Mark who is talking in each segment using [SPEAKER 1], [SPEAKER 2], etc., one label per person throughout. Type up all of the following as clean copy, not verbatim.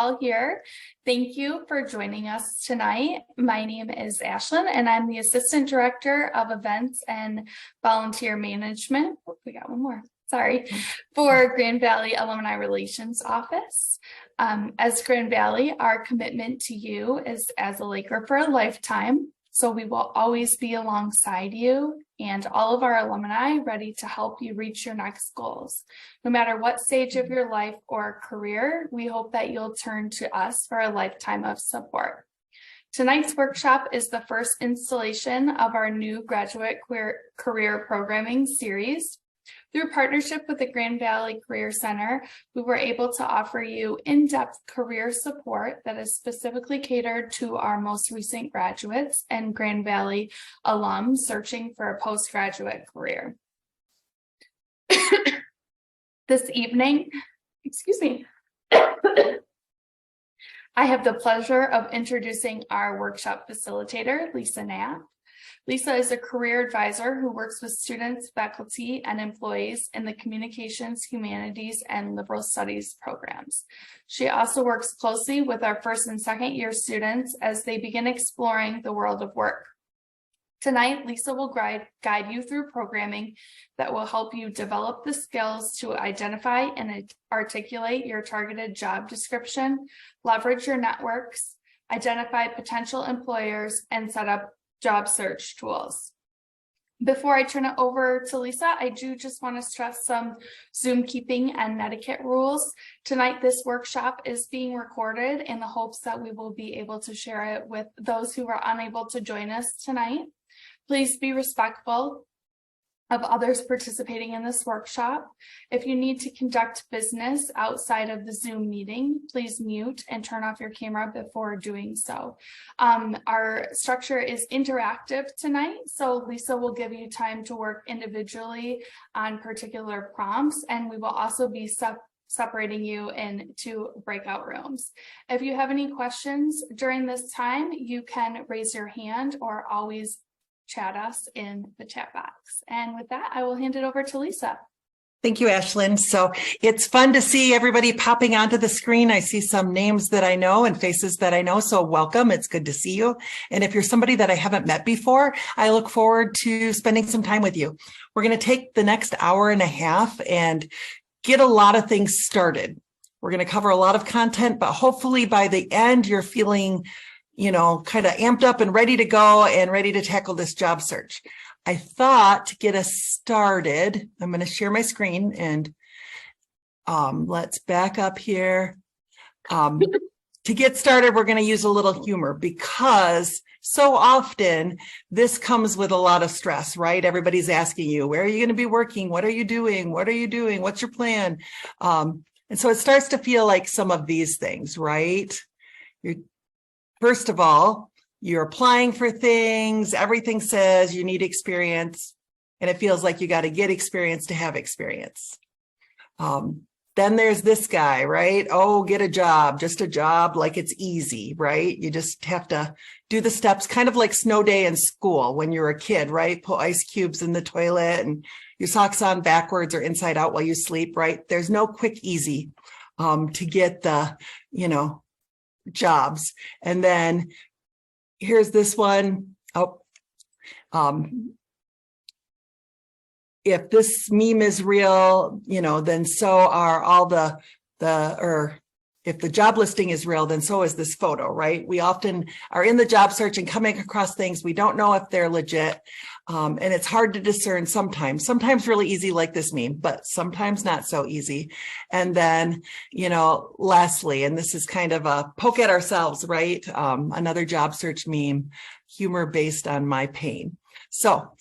[SPEAKER 1] all here. Thank you for joining us tonight. My name is Ashlyn, and I'm the Assistant Director of Events and Volunteer Management. Oh, we got one more. Sorry, for Grand Valley Alumni Relations Office. As Grand Valley, our commitment to you is as a Laker for a lifetime. So we will always be alongside you and all of our alumni ready to help you reach your next goals. No matter what stage of your life or career, we hope that you'll turn to us for a lifetime of support. Tonight's workshop is the first installation of our new graduate career programming series. Through partnership with the Grand Valley Career Center, we were able to offer you in-depth career support that is specifically catered to our most recent graduates and Grand Valley alums searching for a postgraduate career. This evening, excuse me, I have the pleasure of introducing our workshop facilitator, Lisa Knapp. Lisa is a career advisor who works with students, faculty, and employees in the Communications, Humanities, and Liberal Studies programs. She also works closely with our first and second year students as they begin exploring the world of work. Tonight, Lisa will guide you through programming that will help you develop the skills to identify and articulate your targeted job description, leverage your networks, identify potential employers, and set up job search tools. Before I turn it over to Lisa, I do just want to stress some Zoom keeping and etiquette rules. Tonight, this workshop is being recorded in the hopes that we will be able to share it with those who are unable to join us tonight. Please be respectful of others participating in this workshop. If you need to conduct business outside of the Zoom meeting, please mute and turn off your camera before doing so. Our structure is interactive tonight, so Lisa will give you time to work individually on particular prompts, and we will also be separating you into breakout rooms. If you have any questions during this time, you can raise your hand or always chat us in the chat box. And with that, I will hand it over to Lisa.
[SPEAKER 2] Thank you, Ashlyn. So it's fun to see everybody popping onto the screen. I see some names that I know and faces that I know. So welcome. It's good to see you. And if you're somebody that I haven't met before, I look forward to spending some time with you. We're going to take the next hour and a half and get a lot of things started. We're going to cover a lot of content, but hopefully by the end, you're feeling kind of amped up and ready to go and ready to tackle this job search. I thought to get us started, I'm going to share my screen and let's back up here. To get started, we're going to use a little humor because so often this comes with a lot of stress, right? Everybody's asking you, where are you going to be working? What are you doing? What are you doing? What's your plan? And so it starts to feel like some of these things, right? First of all, you're applying for things. Everything says you need experience, and it feels like you got to get experience to have experience. Then there's this guy, right? Oh, get a job, just a job, like it's easy, right? You just have to do the steps, kind of like snow day in school when you're a kid, right? Put ice cubes in the toilet and your socks on backwards or inside out while you sleep, right? There's no quick, easy to get the, jobs. And then here's this one. If this meme is real, then so are all or if the job listing is real, then so is this photo, right? We often are in the job search and coming across things. We don't know if they're legit. And it's hard to discern sometimes really easy like this meme, but sometimes not so easy. And then, lastly, and this is kind of a poke at ourselves, right? Another job search meme, humor based on my pain. So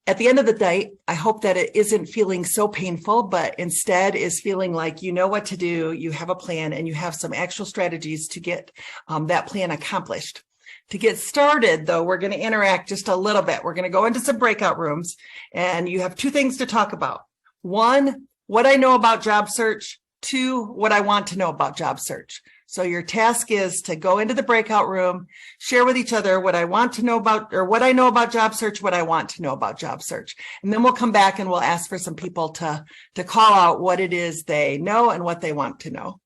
[SPEAKER 2] at the end of the day, I hope that it isn't feeling so painful, but instead is feeling like you know what to do, you have a plan, and you have some actual strategies to get that plan accomplished. To get started, though, we're going to interact just a little bit. We're going to go into some breakout rooms, and you have two things to talk about. One, what I know about job search. Two, what I want to know about job search. So your task is to go into the breakout room, share with each other what I want to know about, or what I know about job search, what I want to know about job search. And then we'll come back and we'll ask for some people to call out what it is they know and what they want to know.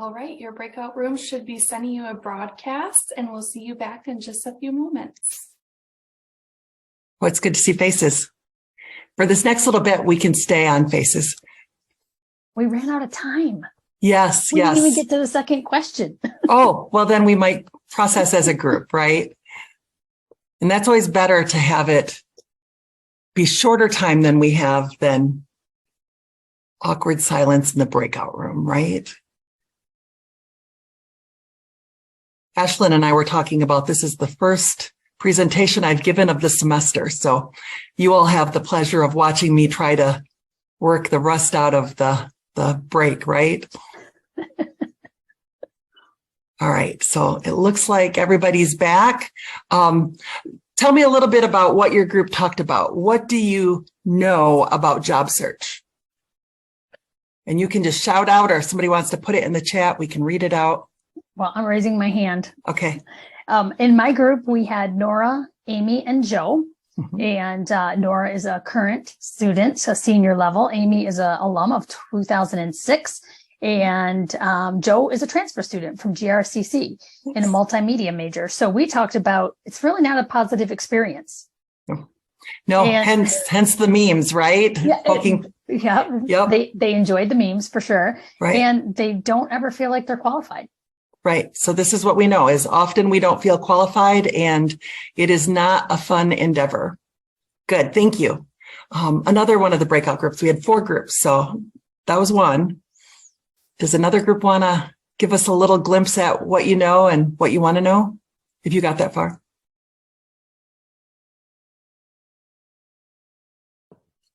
[SPEAKER 1] All right, your breakout room should be sending you a broadcast, and we'll see you back in just a few moments.
[SPEAKER 2] Well, it's good to see faces. For this next little bit, we can stay on faces.
[SPEAKER 3] We ran out of time.
[SPEAKER 2] Yes,
[SPEAKER 3] We
[SPEAKER 2] yes.
[SPEAKER 3] didn't even get to the second question.
[SPEAKER 2] Oh, well, then we might process as a group, right? And that's always better to have it be shorter time than we have than awkward silence in the breakout room, right? Ashlyn and I were talking about this is the first presentation I've given of the semester. So you all have the pleasure of watching me try to work the rust out of the break, right? All right. So it looks like everybody's back. Tell me a little bit about what your group talked about. What do you know about job search? And you can just shout out, or if somebody wants to put it in the chat, we can read it out.
[SPEAKER 3] Well, I'm raising my hand.
[SPEAKER 2] Okay.
[SPEAKER 3] In my group, we had Nora, Amy, and Joe.
[SPEAKER 2] Mhm.
[SPEAKER 3] And Nora is a current student, so senior level. Amy is an alum of 2006. And Joe is a transfer student from GRCC in a multimedia major. So we talked about it's really not a positive experience.
[SPEAKER 2] No,
[SPEAKER 3] And-
[SPEAKER 2] hence the memes, right?
[SPEAKER 3] Yeah,
[SPEAKER 2] Poking,
[SPEAKER 3] Yeah,
[SPEAKER 2] Yep.
[SPEAKER 3] they enjoyed the memes for sure.
[SPEAKER 2] right,
[SPEAKER 3] And they don't ever feel like they're qualified.
[SPEAKER 2] right. So this is what we know is often we don't feel qualified and it is not a fun endeavor. Good. Thank you. Another one of the breakout groups, we had 4 groups. So that was one. Does another group want to give us a little glimpse at what you know and what you want to know? If you got that far.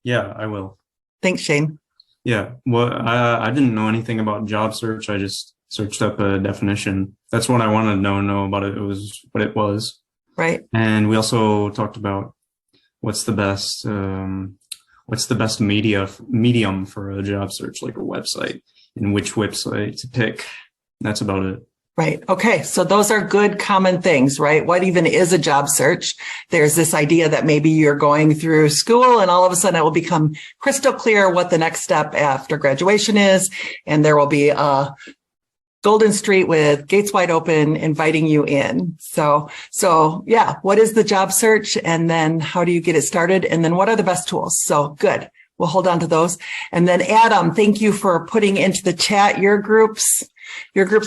[SPEAKER 4] Yeah, I will.
[SPEAKER 2] Thanks, Shane.
[SPEAKER 4] Yeah, well, I didn't know anything about job search. I just searched up a definition. That's what I wanted to know about it. It was what it was.
[SPEAKER 2] Right.
[SPEAKER 4] And we also talked about what's the best medium for a job search, like a website, and which website to pick. That's about it.
[SPEAKER 2] Right. Okay. So those are good common things, right? What even is a job search? There's this idea that maybe you're going through school and all of a sudden it will become crystal clear what the next step after graduation is. And there will be a Golden Street with gates wide open, inviting you in. So yeah, what is the job search? And then how do you get it started? And then what are the best tools? So good. We'll hold on to those. And then Adam, thank you for putting into the chat your group's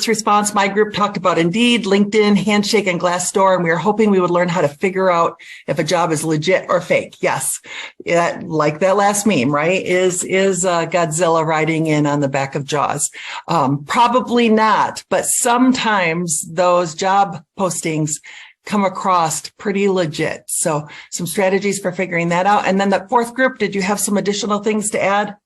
[SPEAKER 2] response. My group talked about Indeed, LinkedIn, Handshake, and Glassdoor, and we were hoping we would learn how to figure out if a job is legit or fake. Yes, yeah, like that last meme, right? Is Godzilla riding in on the back of Jaws? Probably not, but sometimes those job postings come across pretty legit. So some strategies for figuring that out. And then the 4th group, did you have some additional things to add?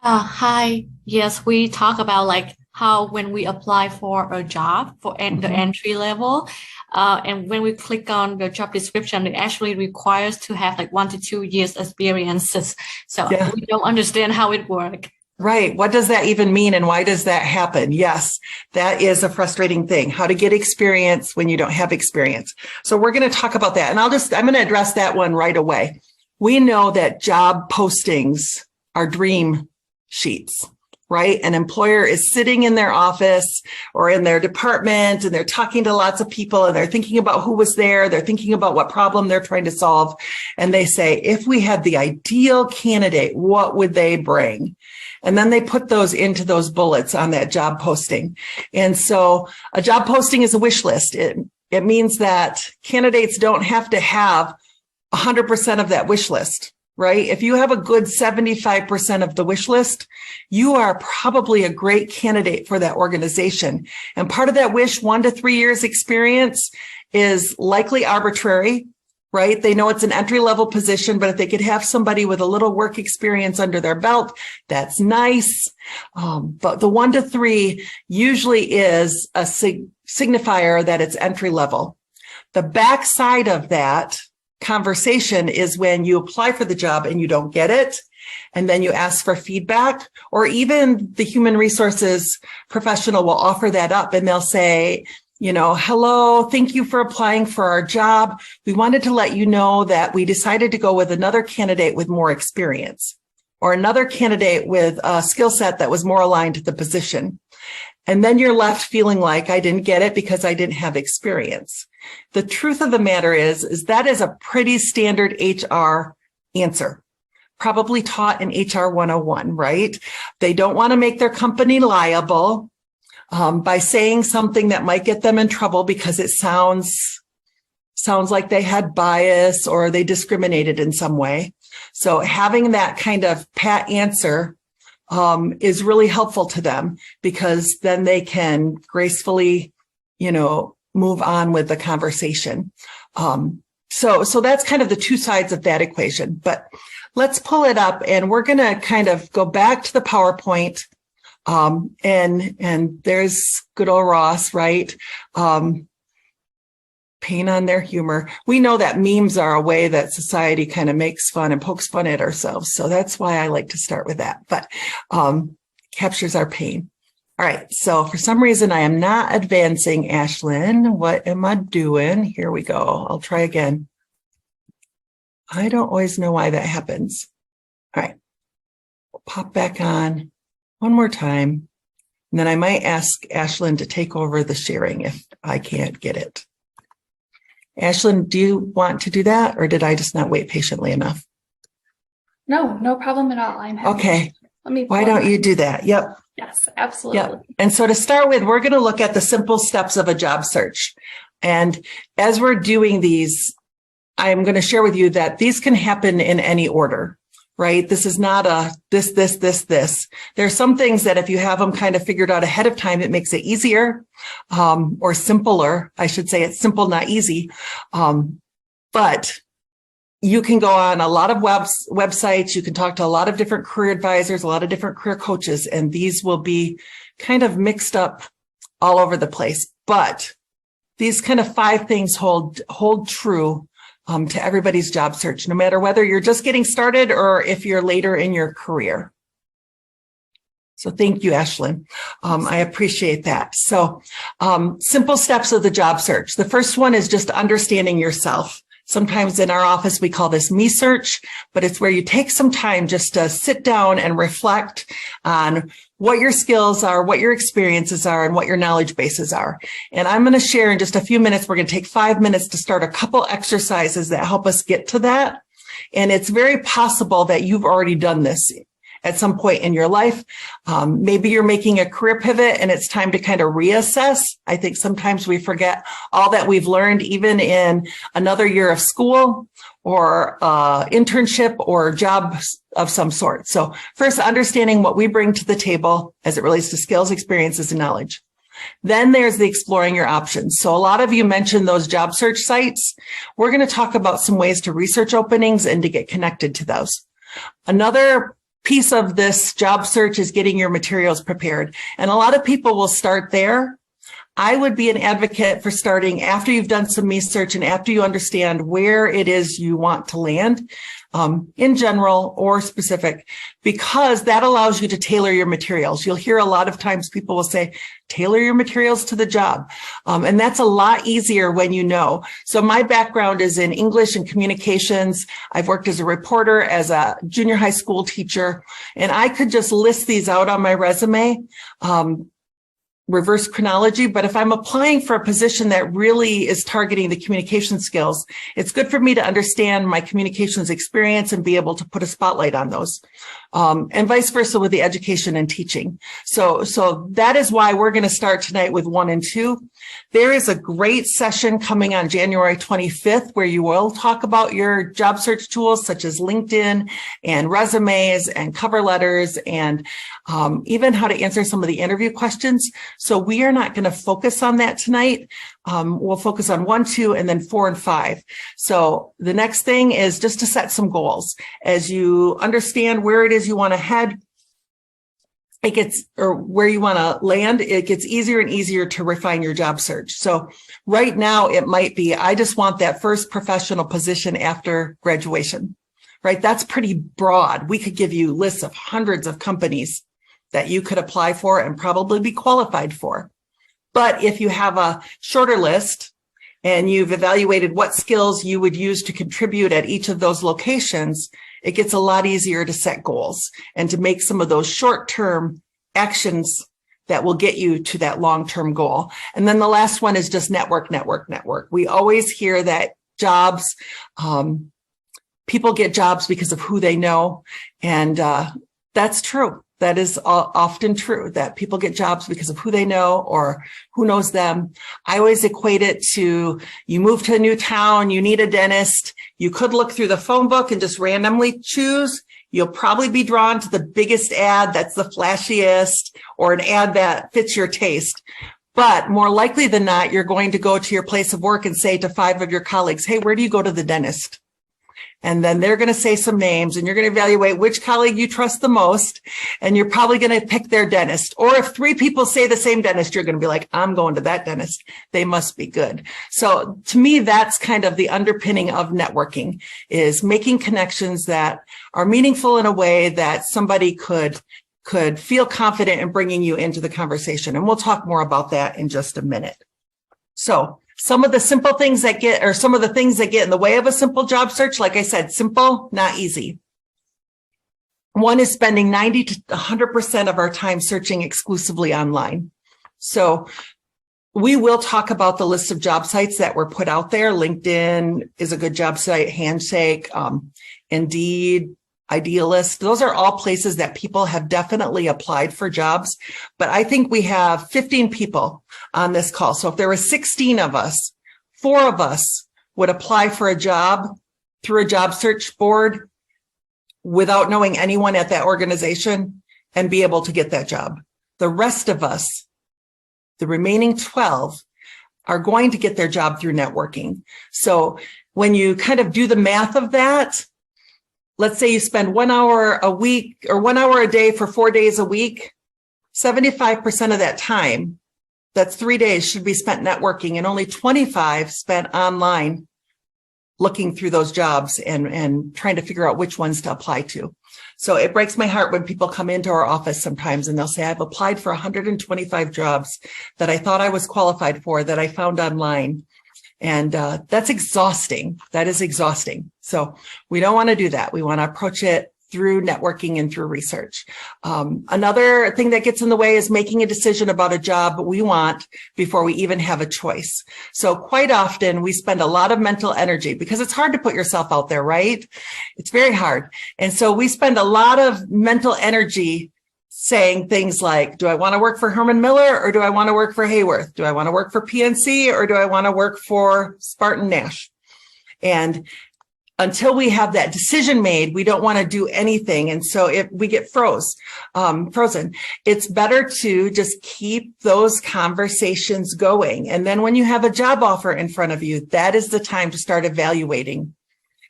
[SPEAKER 5] Hi. Yes, we talk about like how when we apply for a job for the entry level, and when we click on the job description, it actually requires to have like 1 to 2 years experiences. So
[SPEAKER 2] Yeah.
[SPEAKER 5] we don't understand how it works.
[SPEAKER 2] Right. What does that even mean? And why does that happen? Yes, that is a frustrating thing. How to get experience when you don't have experience. So we're going to talk about that. And I'm going to address that one right away. We know that job postings are dream sheets, right? An employer is sitting in their office or in their department and they're talking to lots of people and they're thinking about who was there. They're thinking about what problem they're trying to solve. And they say, if we had the ideal candidate, what would they bring? And then they put those into those bullets on that job posting. And so a job posting is a wish list. It means that candidates don't have to have 100% of that wish list, right? If you have a good 75% of the wish list, you are probably a great candidate for that organization. And part of that wish, 1 to 3 years experience, is likely arbitrary, right? They know it's an entry-level position, but if they could have somebody with a little work experience under their belt, that's nice. But the 1 to 3 usually is a signifier that it's entry-level. The backside of that conversation is when you apply for the job and you don't get it, and then you ask for feedback, or even the human resources professional will offer that up and they'll say, hello, thank you for applying for our job. We wanted to let you know that we decided to go with another candidate with more experience. or another candidate with a skill set that was more aligned to the position. And then you're left feeling like I didn't get it because I didn't have experience. The truth of the matter is that is a pretty standard HR answer, probably taught in HR 101, right? They don't want to make their company liable by saying something that might get them in trouble because it sounds like they had bias or they discriminated in some way. So having that kind of pat answer is really helpful to them, because then they can gracefully, move on with the conversation. So that's kind of the two sides of that equation. But let's pull it up, and we're going to kind of go back to the PowerPoint. And there's good old Ross, right? Pain on their humor. We know that memes are a way that society kind of makes fun and pokes fun at ourselves. So that's why I like to start with that, but captures our pain. All right. So for some reason, I am not advancing, Ashlyn. What am I doing? Here we go. I'll try again. I don't always know why that happens. All right. We'll pop back on one more time. And then I might ask Ashlyn to take over the sharing if I can't get it. Ashlyn, do you want to do that, or did I just not wait patiently enough?
[SPEAKER 1] No problem at all. I'm happy.
[SPEAKER 2] Okay. Why
[SPEAKER 1] pull
[SPEAKER 2] don't
[SPEAKER 1] it
[SPEAKER 2] you
[SPEAKER 1] up.
[SPEAKER 2] do that? Yep.
[SPEAKER 1] Yes, absolutely.
[SPEAKER 2] Yep. And so to start with, we're going to look at the simple steps of a job search. And as we're doing these, I'm going to share with you that these can happen in any order, right? This is not a this. There are some things that if you have them kind of figured out ahead of time, it makes it easier, or simpler. I should say it's simple, not easy. But you can go on a lot of websites. You can talk to a lot of different career advisors, a lot of different career coaches, and these will be kind of mixed up all over the place. But these kind of 5 things hold true to everybody's job search, no matter whether you're just getting started or if you're later in your career. So thank you, Ashlyn. I appreciate that. So simple steps of the job search. The first one is just understanding yourself. Sometimes in our office, we call this me search, but it's where you take some time just to sit down and reflect on what your skills are, what your experiences are, and what your knowledge bases are. And I'm going to share in just a few minutes. We're going to take 5 minutes to start a couple exercises that help us get to that. And it's very possible that you've already done this at some point in your life. Maybe you're making a career pivot and it's time to kind of reassess. I think sometimes we forget all that we've learned, even in another year of school or internship or job of some sort. So first, understanding what we bring to the table as it relates to skills, experiences, and knowledge. Then there's the exploring your options. So a lot of you mentioned those job search sites. We're going to talk about some ways to research openings and to get connected to those. Another piece of this job search is getting your materials prepared. And a lot of people will start there. I would be an advocate for starting after you've done some research and after you understand where it is you want to land, in general or specific, because that allows you to tailor your materials. You'll hear a lot of times people will say, tailor your materials to the job. And that's a lot easier when you know. So my background is in English and communications. I've worked as a reporter, as a junior high school teacher, and I could just list these out on my resume. Reverse chronology, but if I'm applying for a position that really is targeting the communication skills, it's good for me to understand my communications experience and be able to put a spotlight on those, and vice versa with the education and teaching. So that is why we're going to start tonight with 1 and 2. There is a great session coming on January 25th where you will talk about your job search tools such as LinkedIn and resumes and cover letters and even how to answer some of the interview questions. So we are not going to focus on that tonight. We'll focus on 1, 2, and then 4 and 5. So the next thing is just to set some goals. As you understand where it is you want to head, or where you want to land, it gets easier and easier to refine your job search. So right now it might be, I just want that first professional position after graduation, right? That's pretty broad. We could give you lists of hundreds of companies that you could apply for and probably be qualified for. But if you have a shorter list and you've evaluated what skills you would use to contribute at each of those locations, it gets a lot easier to set goals and to make some of those short-term actions that will get you to that long-term goal. And then the last one is just network. We always hear that jobs, people get jobs because of who they know. And that's true. That is often true, that people get jobs because of who they know or who knows them. I always equate it to, you move to a new town, you need a dentist. You could look through the phone book and just randomly choose. You'll probably be drawn to the biggest ad that's the flashiest, or an ad that fits your taste. But more likely than not, you're going to go to your place of work and say to 5 of your colleagues, hey, where do you go to the dentist? And then they're going to say some names, and you're going to evaluate which colleague you trust the most. And you're probably going to pick their dentist. Or if 3 people say the same dentist, you're going to be like, I'm going to that dentist. They must be good. So to me, that's kind of the underpinning of networking, is making connections that are meaningful in a way that somebody could feel confident in bringing you into the conversation. And we'll talk more about that in just a minute. So some of the simple things that get, or some of the things that get in the way of a simple job search, like I said, simple, not easy. One is spending 90 to 100% of our time searching exclusively online. So we will talk about the list of job sites that were put out there. LinkedIn is a good job site, Handshake, Indeed, Idealist. Those are all places that people have definitely applied for jobs. But I think we have 15 people on this call. So if there were 16 of us, 4 of us would apply for a job through a job search board without knowing anyone at that organization and be able to get that job. The rest of us, the remaining 12, are going to get their job through networking. So when you kind of do the math of that, let's say you spend 1 hour a week or 1 hour a day for 4 days a week, 75% of that time, that's 3 days, should be spent networking, and only 25 spent online looking through those jobs and trying to figure out which ones to apply to. So it breaks my heart when people come into our office sometimes and they'll say, I've applied for 125 jobs that I thought I was qualified for, that I found online. And that's exhausting. That is exhausting. So we don't want to do that. We want to approach it through networking and through research. Another thing that gets in the way is making a decision about a job we want before we even have a choice. So quite often we spend a lot of mental energy, because it's hard to put yourself out there, right? It's very hard. And so we spend a lot of mental energy saying things like, do I want to work for Herman Miller, or do I want to work for Hayworth? Do I want to work for PNC, or do I want to work for Spartan Nash? And until we have that decision made, we don't want to do anything. And so if we get frozen, it's better to just keep those conversations going. And then when you have a job offer in front of you, that is the time to start evaluating.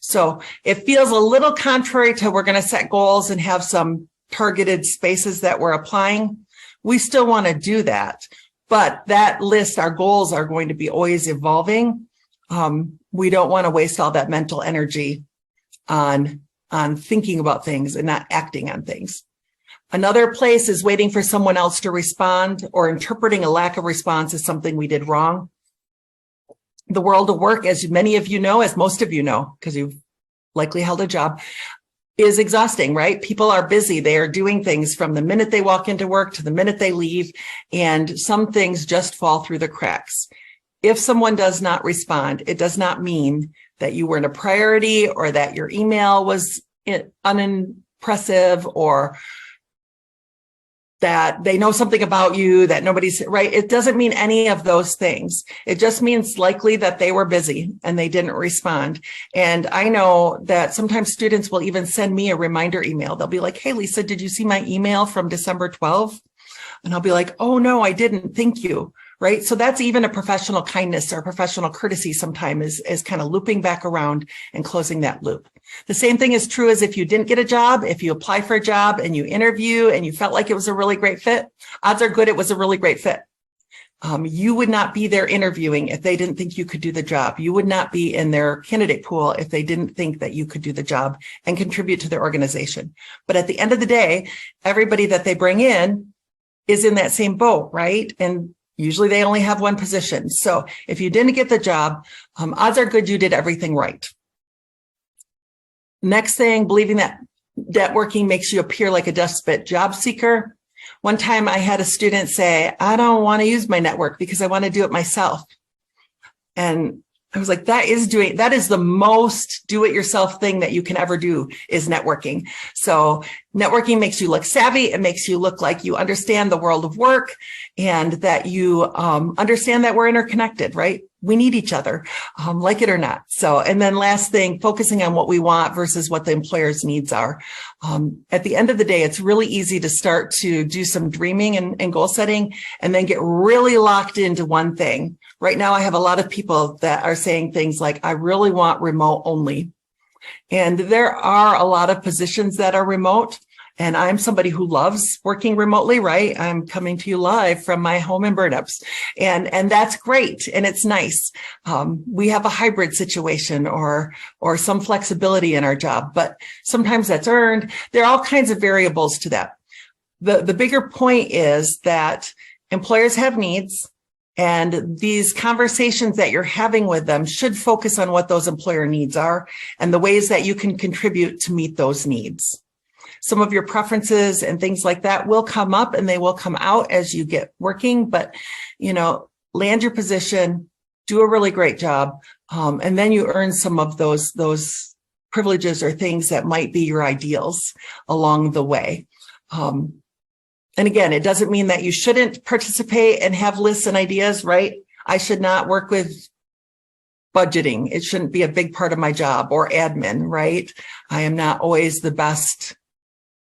[SPEAKER 2] So it feels a little contrary to, we're going to set goals and have some targeted spaces that we're applying. We still want to do that, but that list, our goals are going to be always evolving. We don't want to waste all that mental energy on thinking about things and not acting on things. Another place is waiting for someone else to respond, or interpreting a lack of response as something we did wrong. The world of work, as many of you know, as most of you know, because you've likely held a job, is exhausting, right? People are busy. They are doing things from the minute they walk into work to the minute they leave, and some things just fall through the cracks. If someone does not respond, it does not mean that you weren't a priority, or that your email was unimpressive, or that they know something about you that nobody's, right? It doesn't mean any of those things. It just means likely that they were busy and they didn't respond. And I know that sometimes students will even send me a reminder email. They'll be like, hey, Lisa, did you see my email from December 12th? And I'll be like, oh, no, I didn't. Thank you. Right. So that's even a professional kindness or professional courtesy sometimes, is kind of looping back around and closing that loop. The same thing is true as if you didn't get a job. If you apply for a job and you interview and you felt like it was a really great fit, odds are good it was a really great fit. You would not be there interviewing if they didn't think you could do the job. You would not be in their candidate pool if they didn't think that you could do the job and contribute to their organization. But at the end of the day, everybody that they bring in is in that same boat, right? And usually they only have one position. So if you didn't get the job, odds are good you did everything right. Next thing, believing that networking makes you appear like a desperate job seeker. One time I had a student say, I don't want to use my network because I want to do it myself. And I was like, that is the most do-it-yourself thing that you can ever do is networking. So networking makes you look savvy. It makes you look like you understand the world of work and that you understand that we're interconnected, right? We need each other, like it or not. So, and then last thing, focusing on what we want versus what the employer's needs are. At the end of the day, it's really easy to start to do some dreaming and goal setting and then get really locked into one thing. Right now, I have a lot of people that are saying things like, I really want remote only. And there are a lot of positions that are remote. And I'm somebody who loves working remotely, right? I'm coming to you live from my home in Burnups. And that's great. And it's nice. We have a hybrid situation or some flexibility in our job, but sometimes that's earned. There are all kinds of variables to that. The bigger point is that employers have needs. And these conversations that you're having with them should focus on what those employer needs are and the ways that you can contribute to meet those needs. Some of your preferences and things like that will come up and they will come out as you get working, but, land your position, do a really great job. And then you earn some of those privileges or things that might be your ideals along the way. And again, it doesn't mean that you shouldn't participate and have lists and ideas, right? I should not work with budgeting. It shouldn't be a big part of my job or admin, right? I am not always the best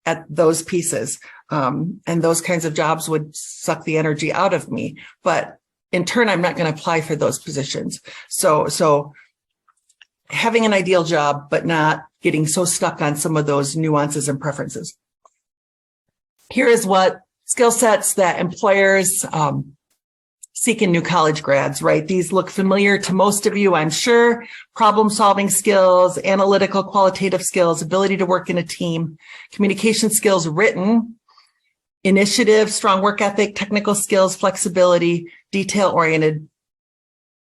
[SPEAKER 2] at those pieces. And those kinds of jobs would suck the energy out of me. But in turn, I'm not going to apply for those positions. So having an ideal job, but not getting so stuck on some of those nuances and preferences. Here is what skill sets that employers seek in new college grads, right? These look familiar to most of you, I'm sure. Problem-solving skills, analytical, qualitative skills, ability to work in a team, communication skills written, initiative, strong work ethic, technical skills, flexibility, detail-oriented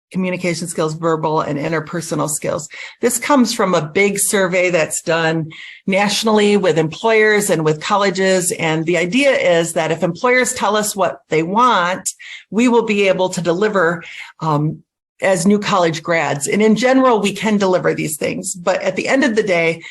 [SPEAKER 2] communication skills, verbal and interpersonal skills. This comes from a big survey that's done nationally with employers and with colleges. And the idea is that if employers tell us what they want, we will be able to deliver as new college grads. And in general, we can deliver these things. But at the end of the day,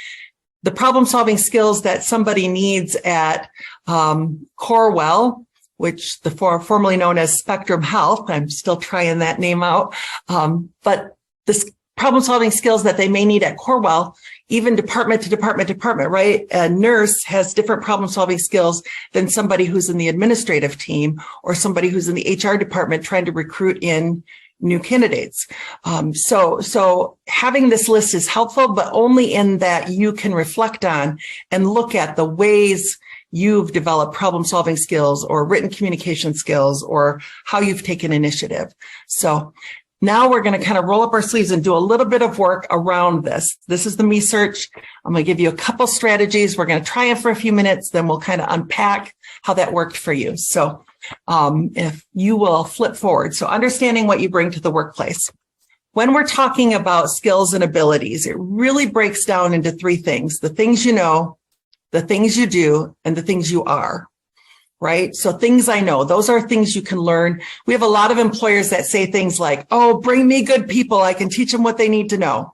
[SPEAKER 2] the problem-solving skills that somebody needs at Corewell, which the formerly known as Spectrum Health, I'm still trying that name out. But this problem-solving skills that they may need at Corewell, even department to department, right? A nurse has different problem-solving skills than somebody who's in the administrative team or somebody who's in the HR department trying to recruit in new candidates. So having this list is helpful, but only in that you can reflect on and look at the ways you've developed problem-solving skills or written communication skills or how you've taken initiative. So now we're going to kind of roll up our sleeves and do a little bit of work around this. This is the Me Search. I'm going to give you a couple strategies. We're going to try it for a few minutes, then we'll kind of unpack how that worked for you. So if you will flip forward. So understanding what you bring to the workplace. When we're talking about skills and abilities, it really breaks down into three things: the things you know, the things you do, and the things you are, right? So things I know, those are things you can learn. We have a lot of employers that say things like, oh, bring me good people. I can teach them what they need to know.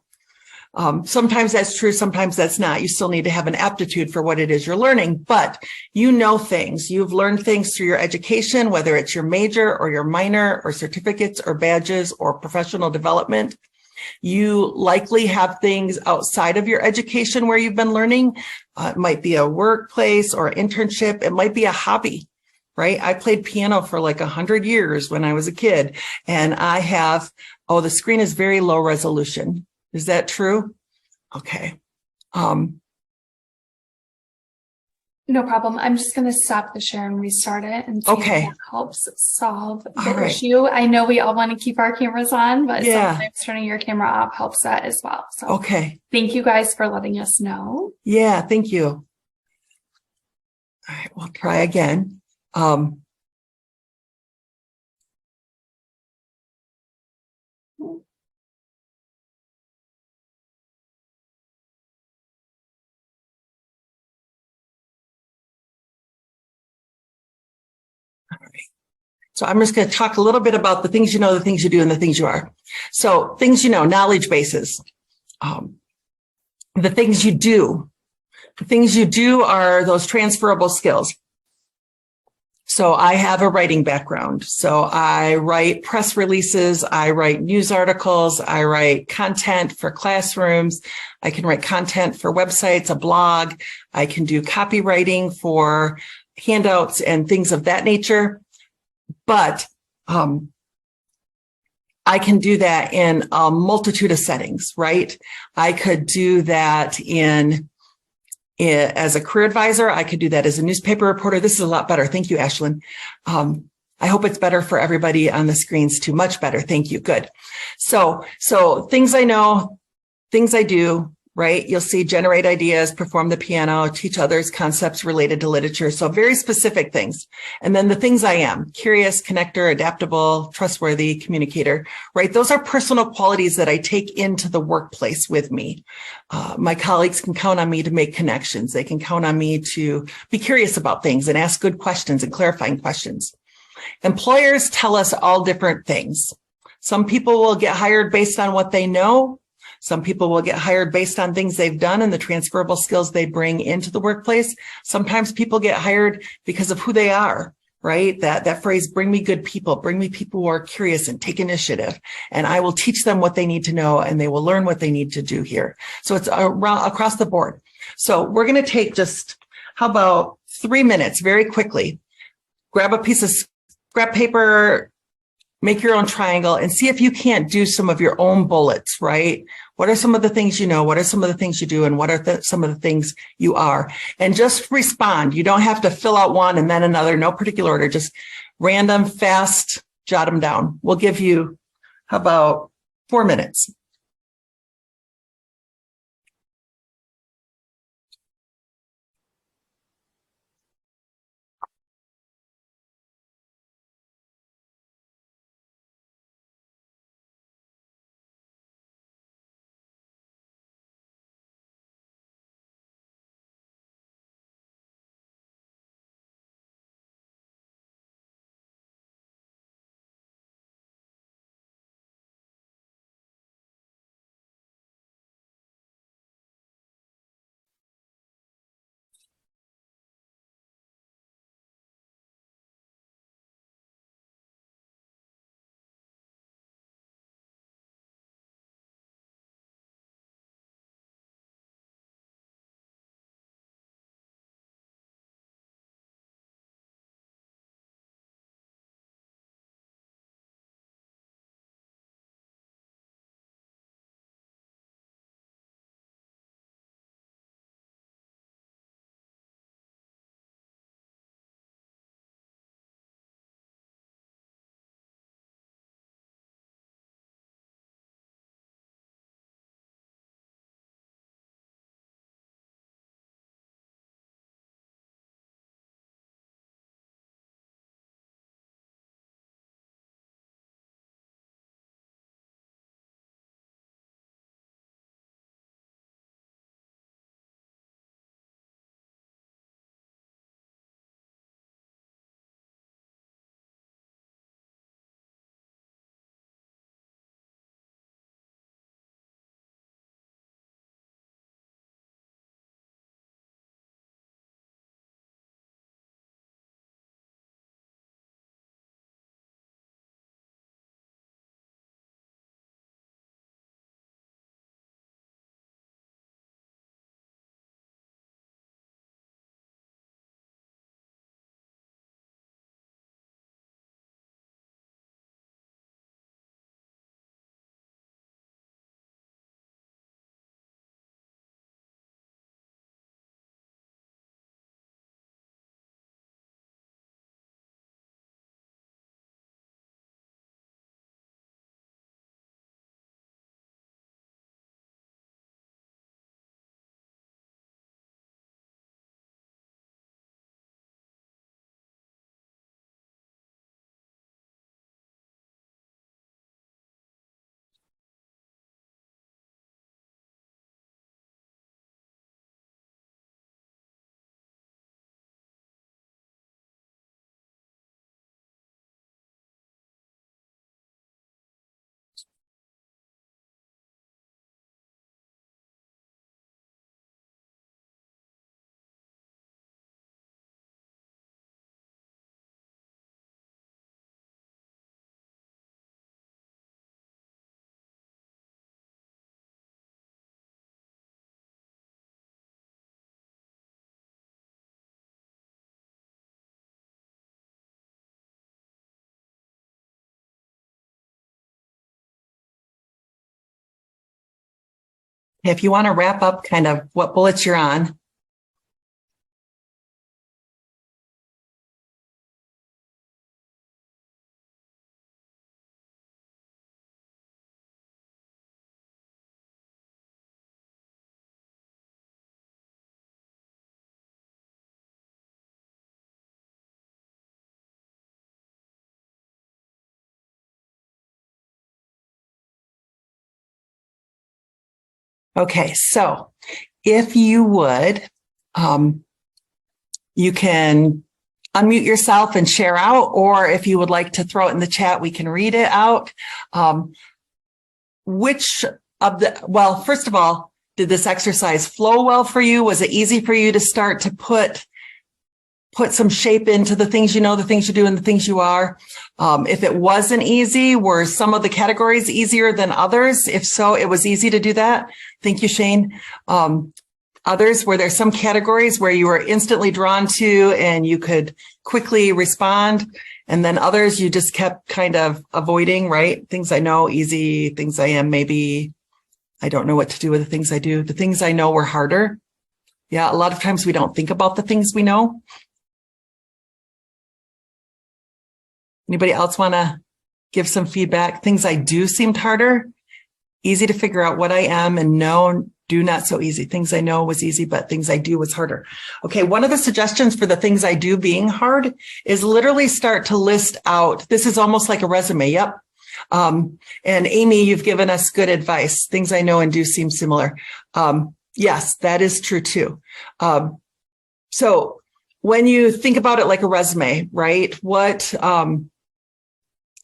[SPEAKER 2] Sometimes that's true. Sometimes that's not. You still need to have an aptitude for what it is you're learning, but you know things. You've learned things through your education, whether it's your major or your minor or certificates or badges or professional development. You likely have things outside of your education where you've been learning. It might be a workplace or internship. It might be a hobby, right? I played piano for like 100 years when I was a kid, and I have, the screen is very low resolution. Is that true? Okay.
[SPEAKER 1] No problem. I'm just going to stop the share and restart it and see if that helps solve the issue. I know we all want to keep our cameras on, but sometimes turning your camera off helps that as well. So thank you guys for letting us know.
[SPEAKER 2] Yeah, thank you. All right, we'll try again. So I'm just going to talk a little bit about the things you know, the things you do, and the things you are. So things you know, knowledge bases. The things you do. The things you do are those transferable skills. So I have a writing background. So I write press releases, I write news articles, I write content for classrooms. I can write content for websites, a blog. I can do copywriting for handouts and things of that nature. But I can do that in a multitude of settings, right? I could do that as a career advisor. I could do that as a newspaper reporter. This is a lot better. Thank you, Ashlyn. I hope it's better for everybody on the screens too. Much better. Thank you. Good. So things I know, things I do, right? You'll see generate ideas, perform the piano, teach others concepts related to literature. So very specific things. And then the things I am: curious, connector, adaptable, trustworthy, communicator, right? Those are personal qualities that I take into the workplace with me. My colleagues can count on me to make connections. They can count on me to be curious about things and ask good questions and clarifying questions. Employers tell us all different things. Some people will get hired based on what they know. Some people will get hired based on things they've done and the transferable skills they bring into the workplace. Sometimes people get hired because of who they are, right? That phrase, bring me good people, bring me people who are curious and take initiative. And I will teach them what they need to know, and they will learn what they need to do here. So it's around, across the board. So we're going to take just, how about 3 minutes very quickly, grab a piece of scrap paper, make your own triangle, and see if you can't do some of your own bullets, right? What are some of the things you know? What are some of the things you do? And what are some of the things you are? And just respond. You don't have to fill out one and then another, no particular order, just random, fast, jot them down. We'll give you, how about 4 minutes? If you want to wrap up kind of what bullets you're on. Okay, so if you would, you can unmute yourself and share out, or if you would like to throw it in the chat, we can read it out. Which of the, well, first of all, did this exercise flow well for you? Was it easy for you to start to put some shape into the things you know, the things you do, and the things you are? If it wasn't easy, were some of the categories easier than others? If so, it was easy to do that. Thank you, Shane. Others, were there some categories where you were instantly drawn to and you could quickly respond? And then others you just kept kind of avoiding, right? Things I know, easy. Things I am, maybe. I don't know what to do with the things I do. The things I know were harder. Yeah, a lot of times we don't think about the things we know. Anybody else want to give some feedback? Things I do seemed harder. Easy to figure out what I am, and know, do not so easy. Things I know was easy, but things I do was harder. Okay, one of the suggestions for the things I do being hard is literally start to list out. This is almost like a resume. Yep. And Amy, you've given us good advice. Things I know and do seem similar. Yes, that is true too. So when you think about it like a resume, right? What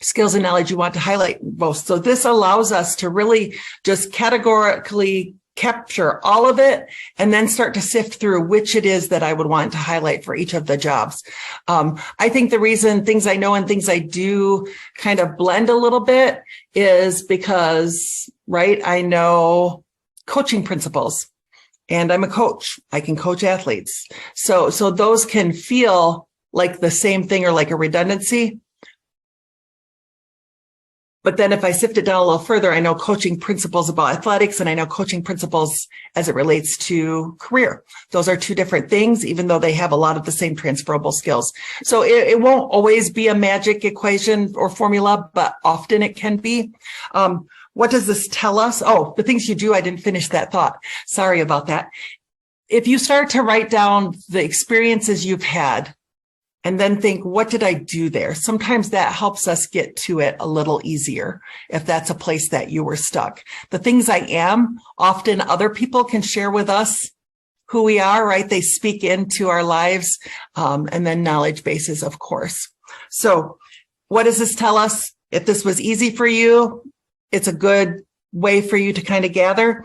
[SPEAKER 2] skills and knowledge you want to highlight most. So this allows us to really just categorically capture all of it and then start to sift through which it is that I would want to highlight for each of the jobs. I think the reason things I know and things I do kind of blend a little bit is because, right, I know coaching principles and I'm a coach. I can coach athletes. So those can feel like the same thing or like a redundancy. But then if I sift it down a little further, I know coaching principles about athletics and I know coaching principles as it relates to career. Those are two different things, even though they have a lot of the same transferable skills. So it won't always be a magic equation or formula, but often it can be. What does this tell us? Oh, the things you do, I didn't finish that thought. Sorry about that. If you start to write down the experiences you've had, and then think, what did I do there? Sometimes that helps us get to it a little easier if that's a place that you were stuck. The things I am, often other people can share with us who we are, right? They speak into our lives, and then knowledge bases, of course. So what does this tell us? If this was easy for you, it's a good way for you to kind of gather.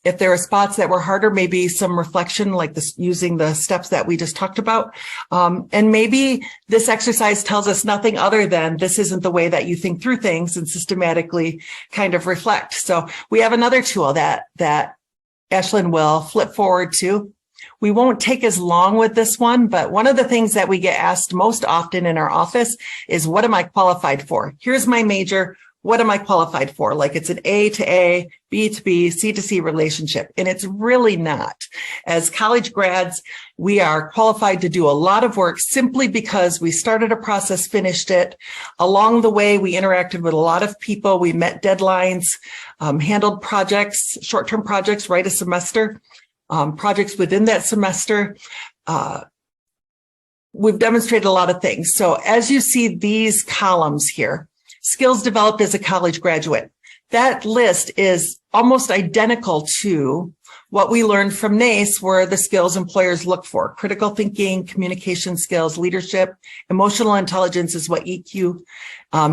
[SPEAKER 2] If there are spots that were harder, maybe some reflection like this, using the steps that we just talked about. And maybe this exercise tells us nothing other than this isn't the way that you think through things, and systematically kind of reflect. So we have another tool that Ashlyn will flip forward to. We won't take as long with this one, but one of the things that we get asked most often in our office is, what am I qualified for? Here's my major. What am I qualified for? Like it's an A to A, B to B, C to C relationship. And it's really not. As college grads, we are qualified to do a lot of work simply because we started a process, finished it. Along the way, we interacted with a lot of people. We met deadlines, handled projects, short-term projects, right, a semester, projects within that semester. We've demonstrated a lot of things. So as you see these columns here, skills developed as a college graduate. That list is almost identical to what we learned from NACE, where the skills employers look for: critical thinking, communication skills, leadership, emotional intelligence is what EQ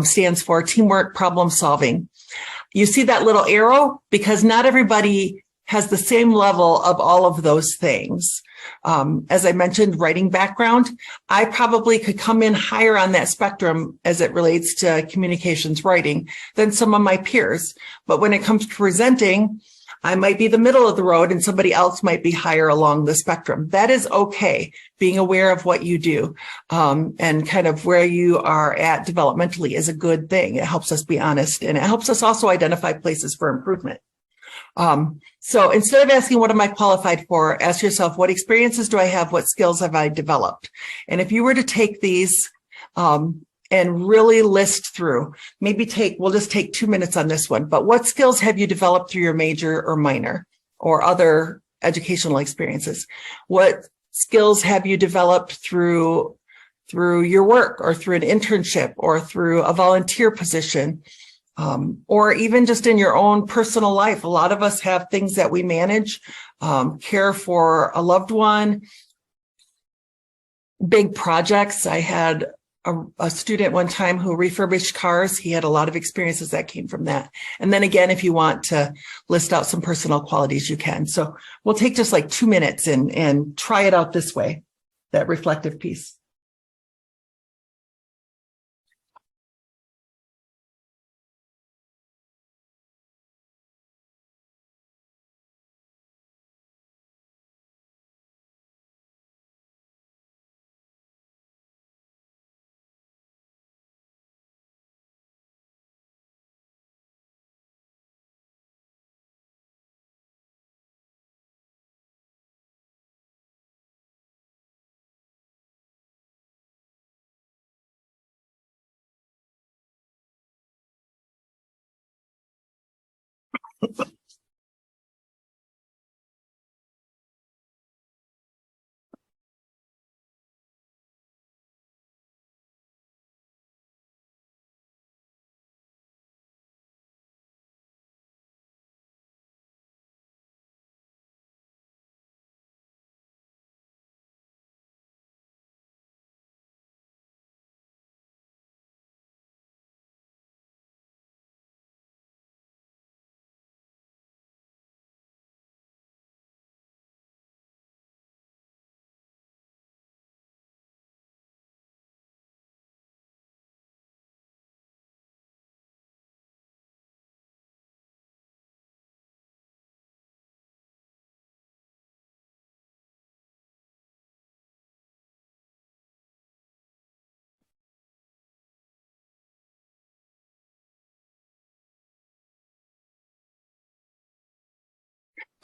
[SPEAKER 2] stands for, teamwork, problem solving. You see that little arrow? Because not everybody has the same level of all of those things. As I mentioned, writing background, I probably could come in higher on that spectrum as it relates to communications writing than some of my peers. But when it comes to presenting, I might be the middle of the road and somebody else might be higher along the spectrum. That is okay. Being aware of what you do and kind of where you are at developmentally is a good thing. It helps us be honest, and it helps us also identify places for improvement. So instead of asking, what am I qualified for? Ask yourself, what experiences do I have? What skills have I developed? And if you were to take these, and really list through, we'll just take 2 minutes on this one, but what skills have you developed through your major or minor or other educational experiences? What skills have you developed through your work or through an internship or through a volunteer position? Or even just in your own personal life. A lot of us have things that we manage, care for a loved one, big projects. I had a student one time who refurbished cars. He had a lot of experiences that came from that. And then again, if you want to list out some personal qualities, you can. So we'll take just like 2 minutes and try it out this way, that reflective piece.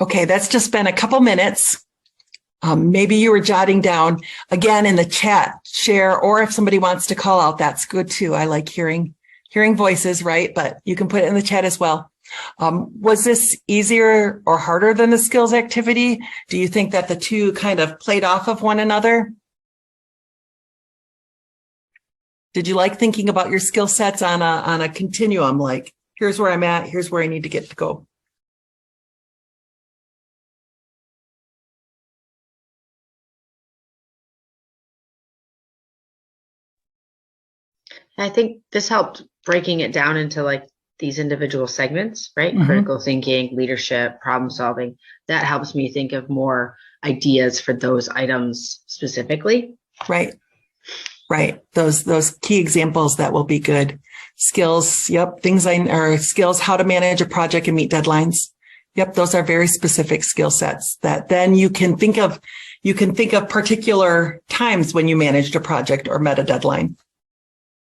[SPEAKER 2] Okay, that's just been a couple minutes. Maybe you were jotting down again in the chat, share, or if somebody wants to call out, that's good too. I like hearing voices, right? But you can put it in the chat as well. Was this easier or harder than the skills activity? Do you think that the two kind of played off of one another? Did you like thinking about your skill sets on a continuum? Like, here's where I'm at, here's where I need to get to go.
[SPEAKER 6] I think this helped breaking it down into like these individual segments, right?
[SPEAKER 2] Mhm.
[SPEAKER 6] Critical thinking, leadership, problem solving. That helps me think of more ideas for those items specifically.
[SPEAKER 2] Right. Right. Those key examples that will be good. Skills. Yep. Skills, how to manage a project and meet deadlines. Yep. Those are very specific skill sets that then you can think of particular times when you managed a project or met a deadline.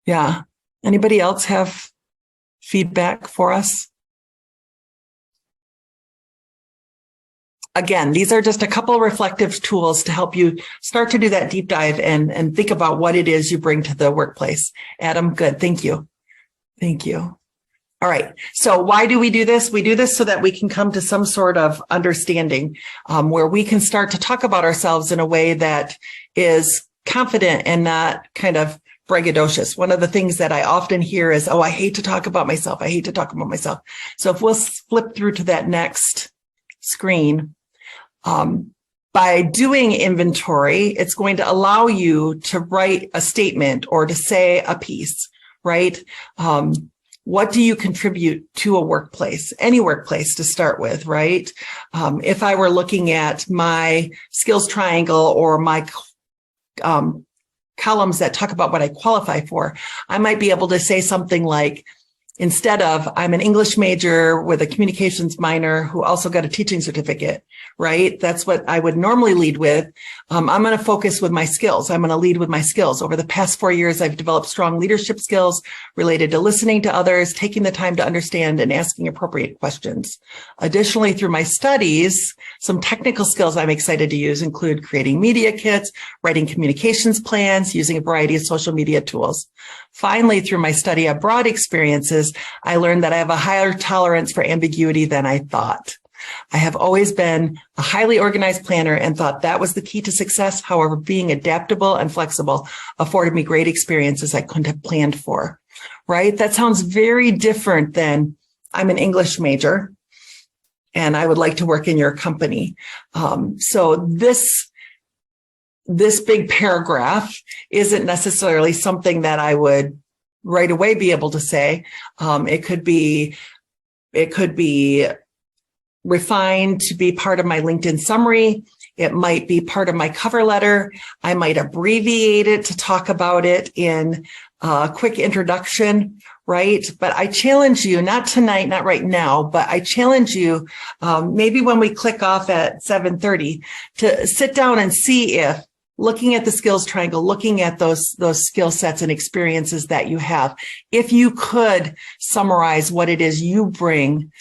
[SPEAKER 2] Yeah. Anybody else have feedback for us? Again, these are just a couple reflective tools to help you start to do that deep dive and think about what it is you bring to the workplace. Adam, good. Thank you. Thank you. All right. So why do we do this? We do this so that we can come to some sort of understanding where we can start to talk about ourselves in a way that is confident and not kind of braggadocious. One of the things that I often hear is, oh, I hate to talk about myself. I hate to talk about myself. So if we'll flip through to that next screen, by doing inventory, it's going to allow you to write a statement or to say a piece, right? What do you contribute to a workplace, any workplace to start with, right? If I were looking at my skills triangle or my columns that talk about what I qualify for, I might be able to say something like, instead of I'm an English major with a communications minor who also got a teaching certificate, right? That's what I would normally lead with. I'm going to focus with my skills. I'm going to lead with my skills. Over the past 4 years, I've developed strong leadership skills related to listening to others, taking the time to understand and asking appropriate questions. Additionally, through my studies, some technical skills I'm excited to use include creating media kits, writing communications plans, using a variety of social media tools. Finally, through my study abroad experiences, I learned that I have a higher tolerance for ambiguity than I thought. I have always been a highly organized planner and thought that was the key to success. However, being adaptable and flexible afforded me great experiences I couldn't have planned for, right? That sounds very different than I'm an English major and I would like to work in your company. So this big paragraph isn't necessarily something that I would right away be able to say. It could be refined to be part of my LinkedIn summary. It might be part of my cover letter. I might abbreviate it to talk about it in a quick introduction, right? But I challenge you, not tonight, not right now, but I challenge you, maybe when we click off at 7:30 to sit down and see if looking at the skills triangle, looking at those skill sets and experiences that you have, if you could summarize what it is you bring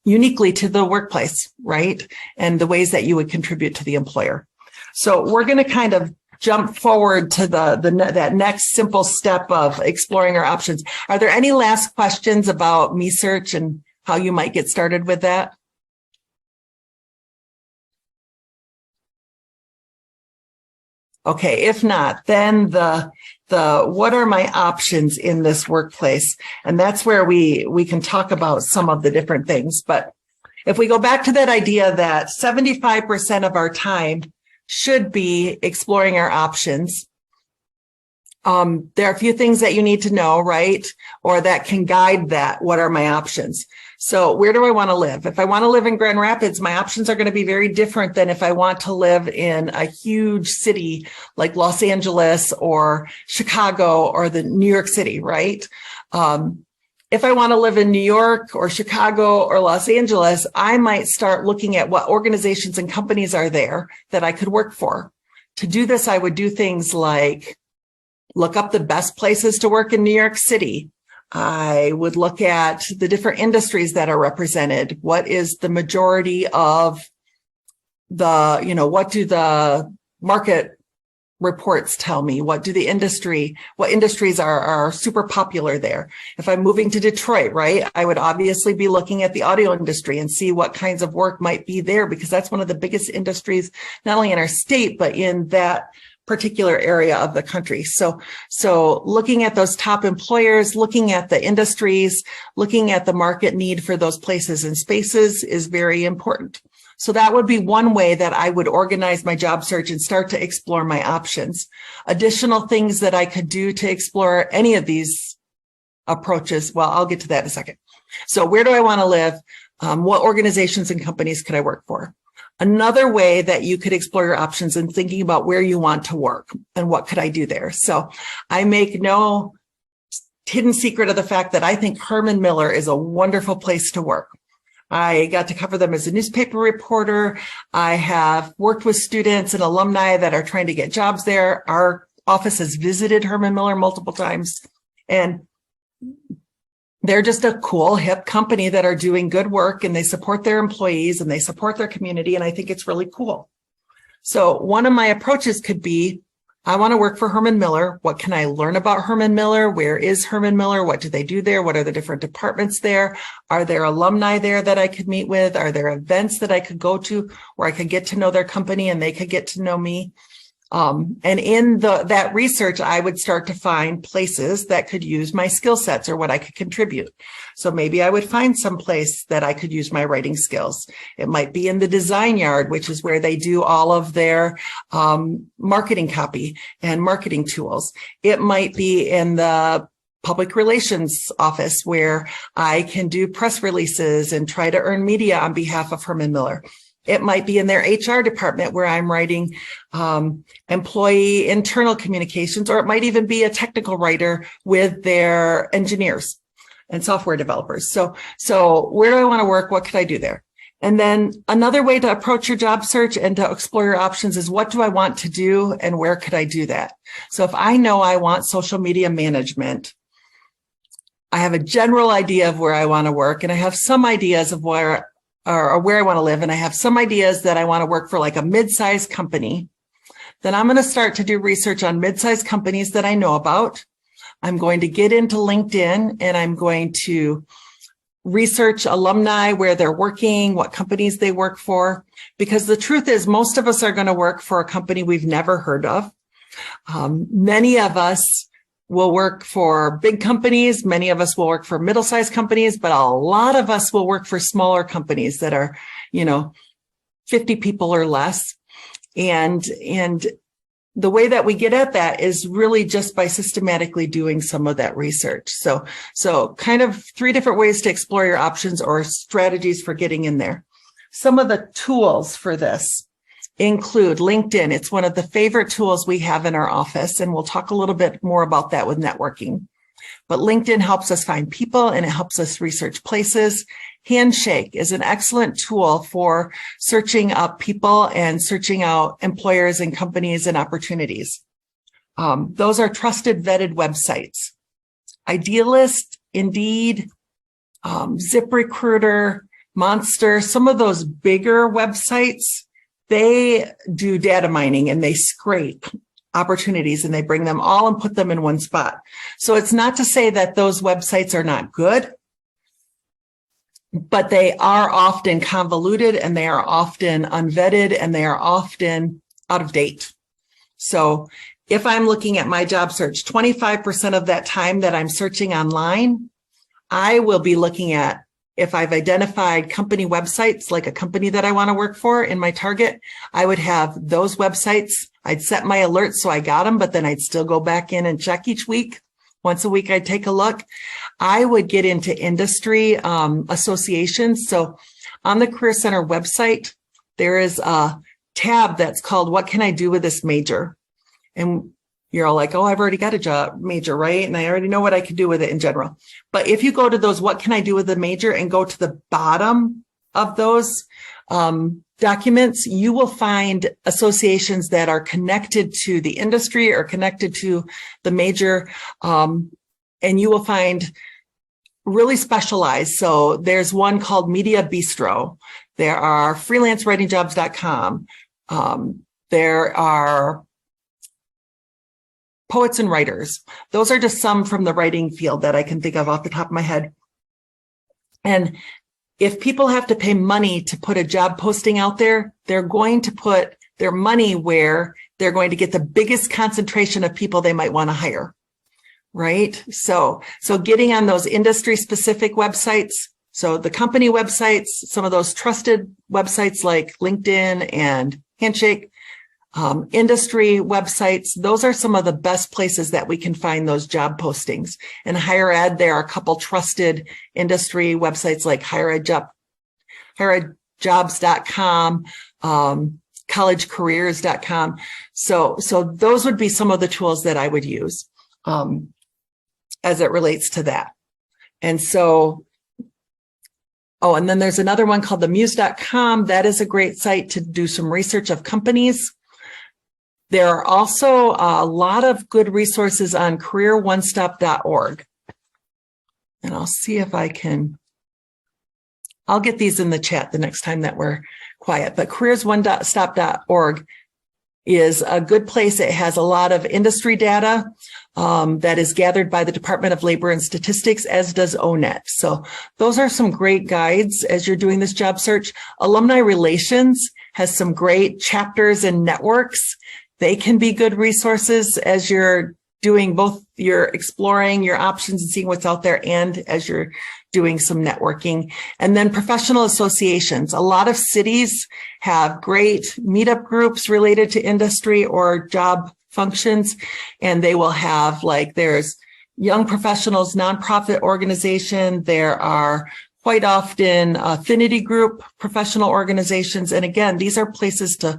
[SPEAKER 2] uniquely to the workplace, right? And the ways that you would contribute to the employer. So we're going to kind of jump forward to that next simple step of exploring our options. Are there any last questions about Me Search and how you might get started with that? Okay, if not, then the what are my options in this workplace? And that's where we can talk about some of the different things. But if we go back to that idea that 75% of our time should be exploring our options, there are a few things that you need to know, right? Or that can guide that. What are my options? So where do I want to live? If I want to live in Grand Rapids, my options are going to be very different than if I want to live in a huge city like Los Angeles or Chicago or the New York City, right? If I want to live in New York or Chicago or Los Angeles, I might start looking at what organizations and companies are there that I could work for. To do this, I would do things like look up the best places to work in New York City. I would look at the different industries that are represented. What is the majority of what do the market reports tell me? What industries are super popular there? If I'm moving to Detroit, right, I would obviously be looking at the audio industry and see what kinds of work might be there, because that's one of the biggest industries, not only in our state, but in that particular area of the country. So looking at those top employers, looking at the industries, looking at the market need for those places and spaces is very important. So that would be one way that I would organize my job search and start to explore my options. Additional things that I could do to explore any of these approaches. Well, I'll get to that in a second. So where do I want to live? What organizations and companies could I work for? Another way that you could explore your options and thinking about where you want to work and what could I do there. So I make no hidden secret of the fact that I think Herman Miller is a wonderful place to work. I got to cover them as a newspaper reporter. I have worked with students and alumni that are trying to get jobs there. Our office has visited Herman Miller multiple times, and they're just a cool, hip company that are doing good work, and they support their employees and they support their community. And I think it's really cool. So one of my approaches could be, I want to work for Herman Miller. What can I learn about Herman Miller? Where is Herman Miller? What do they do there? What are the different departments there? Are there alumni there that I could meet with? Are there events that I could go to where I could get to know their company and they could get to know me? And in that research, I would start to find places that could use my skill sets or what I could contribute. So maybe I would find some place that I could use my writing skills. It might be in the design yard, which is where they do all of their marketing copy and marketing tools. It might be in the public relations office where I can do press releases and try to earn media on behalf of Herman Miller. It might be in their HR department where I'm writing employee internal communications, or it might even be a technical writer with their engineers. and software developers. So where do I want to work? What could I do there? And then another way to approach your job search and to explore your options is what do I want to do and where could I do that? So if I know I want social media management, I have a general idea of where I want to work, and I have some ideas of where I want to live, and I have some ideas that I want to work for like a mid-sized company. Then I'm going to start to do research on mid-sized companies that I know about. I'm going to get into LinkedIn and I'm going to research alumni, where they're working, what companies they work for, because the truth is most of us are going to work for a company we've never heard of. Many of us will work for big companies. Many of us will work for middle-sized companies, but a lot of us will work for smaller companies that are, 50 people or less. And the way that we get at that is really just by systematically doing some of that research. So kind of 3 different ways to explore your options or strategies for getting in there. Some of the tools for this include LinkedIn. It's one of the favorite tools we have in our office, and we'll talk a little bit more about that with networking. But LinkedIn helps us find people and it helps us research places. Handshake is an excellent tool for searching up people and searching out employers and companies and opportunities. Those are trusted, vetted websites. Idealist, Indeed, ZipRecruiter, Monster, some of those bigger websites, they do data mining and they scrape opportunities and they bring them all and put them in one spot. So it's not to say that those websites are not good, but they are often convoluted and they are often unvetted and they are often out of date. So if I'm looking at my job search, 25% of that time that I'm searching online, I will be looking at if I've identified company websites, like a company that I want to work for in my target, I would have those websites. I'd set my alerts so I got them, but then I'd still go back in and check each week. Once a week, I'd take a look. I would get into industry associations. So on the Career Center website, there is a tab that's called, What Can I Do with This Major? And you're all like, oh, I've already got a job major, right? And I already know what I could do with it in general. But if you go to those, what can I do with the major, and go to the bottom of those documents, you will find associations that are connected to the industry or connected to the major. And you will find really specialized. So there's one called Media Bistro. There are freelancewritingjobs.com. There are poets and writers. Those are just some from the writing field that I can think of off the top of my head. And if people have to pay money to put a job posting out there, they're going to put their money where they're going to get the biggest concentration of people they might want to hire, right? So getting on those industry specific websites, so the company websites, some of those trusted websites like LinkedIn and Handshake, industry websites, those are some of the best places that we can find those job postings. In higher ed, there are a couple trusted industry websites like higheredjobs.com, collegecareers.com. So those would be some of the tools that I would use as it relates to that. And so, and then there's another one called themuse.com. That is a great site to do some research of companies. There are also a lot of good resources on careeronestop.org. And I'll see if I'll get these in the chat the next time that we're quiet. But careersonestop.org is a good place. It has a lot of industry data that is gathered by the Department of Labor and Statistics, as does ONET. So those are some great guides as you're doing this job search. Alumni Relations has some great chapters and networks. They can be good resources as you're doing both, you're exploring your options and seeing what's out there, and as you're doing some networking. And then professional associations. A lot of cities have great meetup groups related to industry or job functions, and they will have, like, there's Young Professionals Nonprofit Organization. There are quite often affinity group professional organizations. And again, these are places to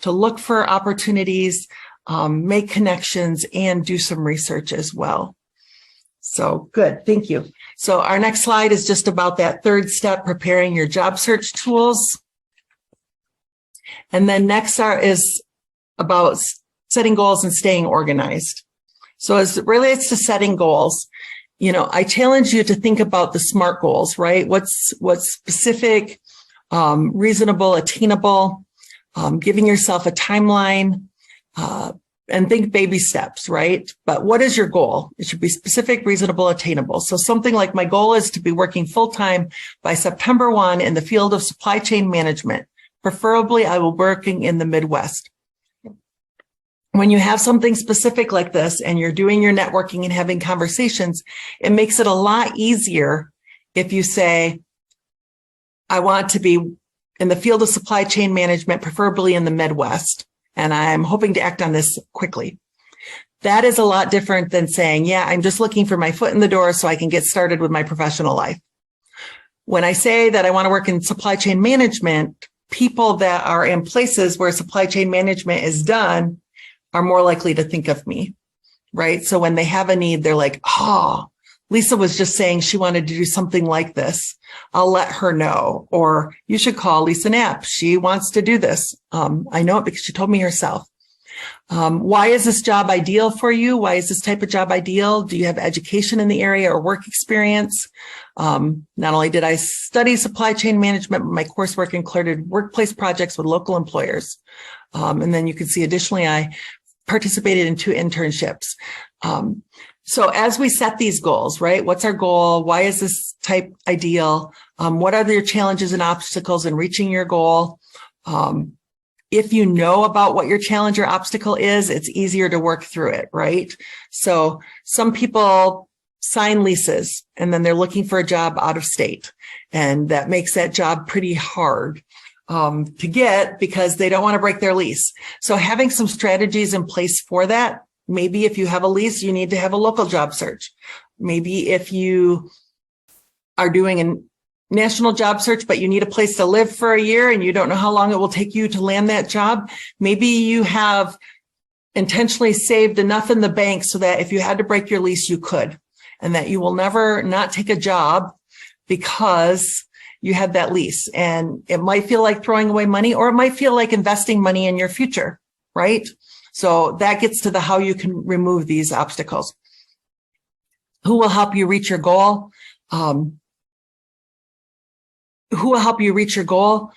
[SPEAKER 2] look for opportunities, make connections, and do some research as well. So good. Thank you. So our next slide is just about that third step, preparing your job search tools. And then next is about setting goals and staying organized. So as it relates to setting goals, I challenge you to think about the SMART goals, right? What's specific, reasonable, attainable, giving yourself a timeline, and think baby steps, right? But what is your goal? It should be specific, reasonable, attainable. So something like my goal is to be working full-time by September 1 in the field of supply chain management. Preferably, I will be working in the Midwest. When you have something specific like this and you're doing your networking and having conversations, it makes it a lot easier if you say, I want to be in the field of supply chain management, preferably in the Midwest, and I'm hoping to act on this quickly. That is a lot different than saying, yeah, I'm just looking for my foot in the door so I can get started with my professional life. When I say that I want to work in supply chain management, people that are in places where supply chain management is done are more likely to think of me, right? So when they have a need, they're like, oh, Lisa was just saying she wanted to do something like this. I'll let her know. Or you should call Lisa Knapp. She wants to do this. I know it because she told me herself. Why is this job ideal for you? Why is this type of job ideal? Do you have education in the area or work experience? Not only did I study supply chain management, but my coursework included workplace projects with local employers. And then you can see additionally, I participated in 2 internships. So as we set these goals, right? What's our goal? Why is this type ideal? What are your challenges and obstacles in reaching your goal? If you know about what your challenge or obstacle is, it's easier to work through it, right? So some people sign leases and then they're looking for a job out of state, and that makes that job pretty hard to get because they don't want to break their lease. So having some strategies in place for that. Maybe if you have a lease, you need to have a local job search. Maybe if you are doing a national job search, but you need a place to live for a year and you don't know how long it will take you to land that job, maybe you have intentionally saved enough in the bank so that if you had to break your lease, you could, and that you will never not take a job because you had that lease. And it might feel like throwing away money, or it might feel like investing money in your future, right? So that gets to the how you can remove these obstacles. Who will help you reach your goal? Who will help you reach your goal?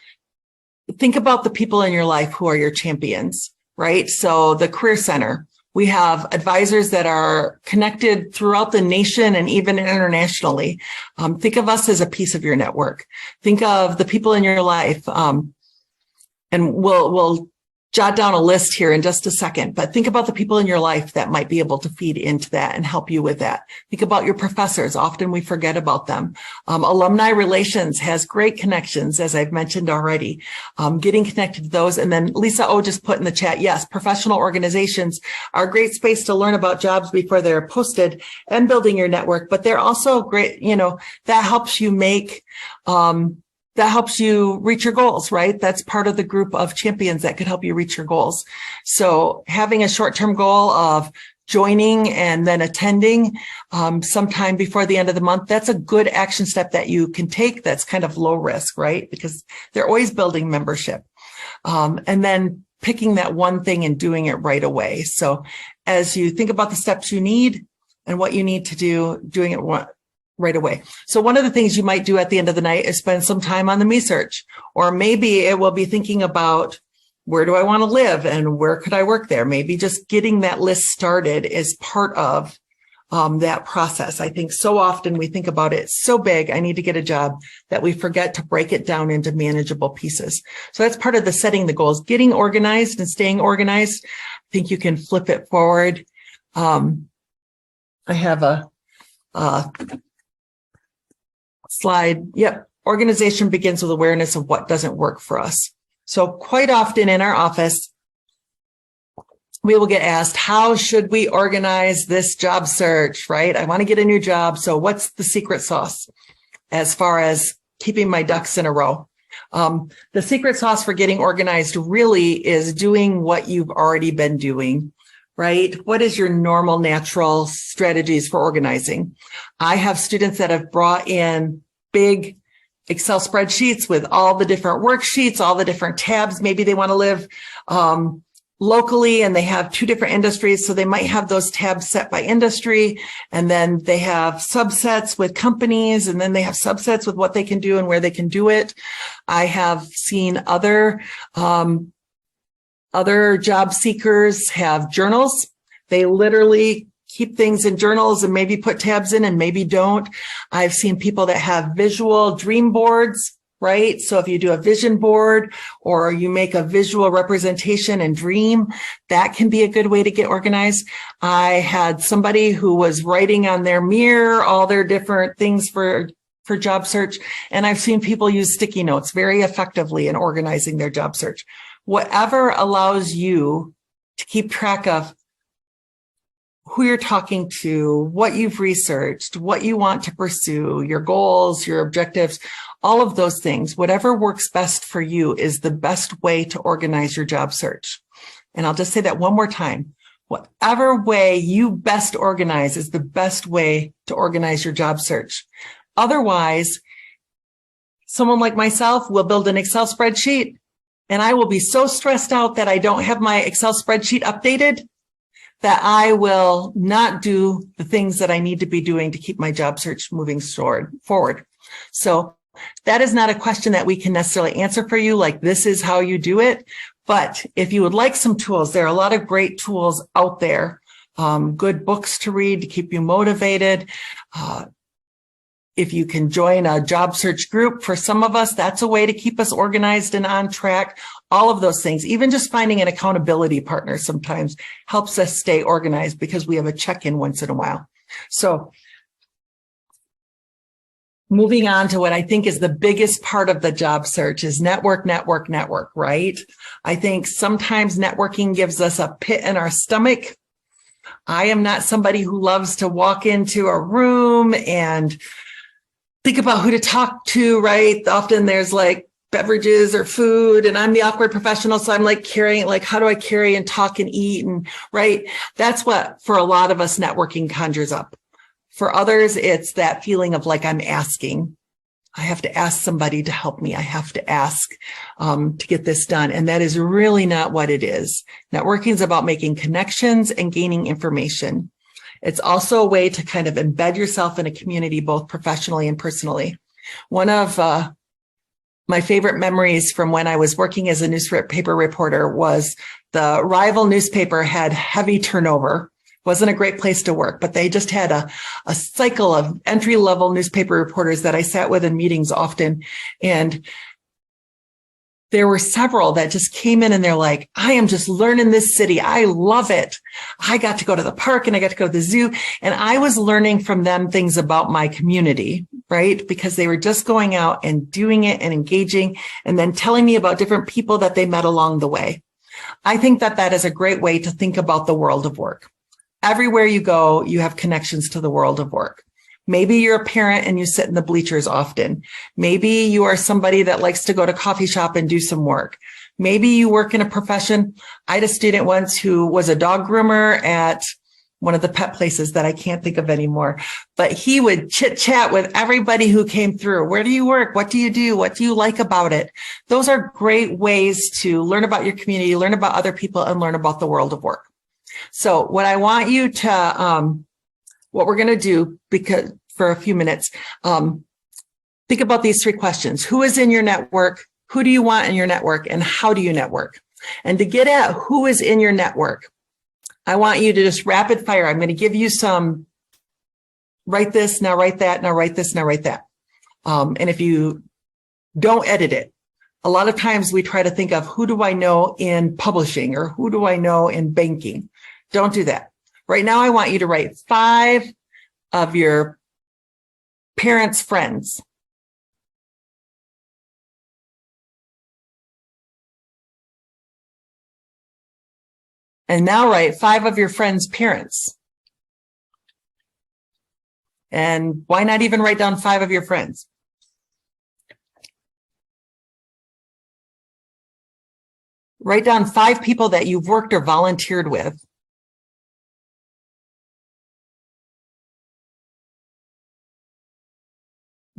[SPEAKER 2] Think about the people in your life who are your champions, right? So the Career Center, we have advisors that are connected throughout the nation and even internationally. Think of us as a piece of your network. Think of the people in your life, and we'll jot down a list here in just a second, but think about the people in your life that might be able to feed into that and help you with that. Think about your professors. Often we forget about them. Alumni relations has great connections, as I've mentioned already. Getting connected to those. And then Lisa O just put in the chat, yes, professional organizations are a great space to learn about jobs before they're posted and building your network, but they're also great, that helps you that helps you reach your goals, right? That's part of the group of champions that could help you reach your goals. So having a short-term goal of joining and then attending sometime before the end of the month, that's a good action step that you can take. That's kind of low risk, right? Because they're always building membership. And then picking that one thing and doing it right away. So as you think about the steps you need and what you need to do, doing it right away. So one of the things you might do at the end of the night is spend some time on the me search, or maybe it will be thinking about where do I want to live and where could I work there? Maybe just getting that list started is part of that process. I think so often we think about it so big, I need to get a job, that we forget to break it down into manageable pieces. So that's part of the setting the goals, getting organized and staying organized. I think you can flip it forward. I have a slide. Yep. Organization begins with awareness of what doesn't work for us. So quite often in our office, we will get asked, how should we organize this job search, right? I want to get a new job. So what's the secret sauce as far as keeping my ducks in a row? The secret sauce for getting organized really is doing what you've already been doing right? What is your normal, natural strategies for organizing? I have students that have brought in big Excel spreadsheets with all the different worksheets, all the different tabs. Maybe they want to live locally and they have 2 different industries. So they might have those tabs set by industry. And then they have subsets with companies. And then they have subsets with what they can do and where they can do it. I have seen other job seekers have journals. They literally keep things in journals and maybe put tabs in and maybe don't. I've seen people that have visual dream boards, right? So if you do a vision board or you make a visual representation and dream, that can be a good way to get organized. I had somebody who was writing on their mirror all their different things for job search. And I've seen people use sticky notes very effectively in organizing their job search. Whatever allows you to keep track of who you're talking to, what you've researched, what you want to pursue, your goals, your objectives, all of those things, whatever works best for you is the best way to organize your job search. And I'll just say that one more time. Whatever way you best organize is the best way to organize your job search. Otherwise, someone like myself will build an Excel spreadsheet and I will be so stressed out that I don't have my Excel spreadsheet updated that I will not do the things that I need to be doing to keep my job search moving forward. So that is not a question that we can necessarily answer for you, like this is how you do it. But if you would like some tools, there are a lot of great tools out there, good books to read to keep you motivated. If you can join a job search group, for some of us, that's a way to keep us organized and on track. All of those things, even just finding an accountability partner sometimes helps us stay organized because we have a check-in once in a while. So moving on to what I think is the biggest part of the job search is network, right? I think sometimes networking gives us a pit in our stomach. I am not somebody who loves to walk into a room and think about who to talk to, right? Often there's like beverages or food and I'm the awkward professional. So I'm like carrying, like, how do I carry and talk and eat? And right. That's what for a lot of us networking conjures up. For others, it's that feeling of like, I'm asking, I have to ask somebody to help me. I have to ask to get this done. And that is really not what it is. Networking is about making connections and gaining information. It's also a way to kind of embed yourself in a community, both professionally and personally. One of my favorite memories from when I was working as a newspaper reporter was the rival newspaper had heavy turnover. Wasn't a great place to work, but they just had a cycle of entry-level newspaper reporters that I sat with in meetings often. And there were several that just came in and they're like, I am just learning this city. I love it. I got to go to the park and I got to go to the zoo. And I was learning from them things about my community, right? Because they were just going out and doing it and engaging and then telling me about different people that they met along the way. I think that that is a great way to think about the world of work. Everywhere you go, you have connections to the world of work. Maybe you're a parent and you sit in the bleachers often. Maybe you are somebody that likes to go to coffee shop and do some work. Maybe you work in a profession. I had a student once who was a dog groomer at one of the pet places that I can't think of anymore, but he would chit chat with everybody who came through. Where do you work? What do you do? What do you like about it? Those are great ways to learn about your community, learn about other people, and learn about the world of work. So what I want you to, what we're going to do, because for a few minutes, think about these 3 questions. Who is in your network? Who do you want in your network? And how do you network? And to get at who is in your network, I want you to just rapid fire. I'm going to give you some, write this, now write that, now write this, now write that. And if you don't edit it, a lot of times we try to think of who do I know in publishing or who do I know in banking? Don't do that. Right now, I want you to write 5 of your parents' friends. And now write 5 of your friends' parents. And why not even write down 5 of your friends? Write down 5 people that you've worked or volunteered with.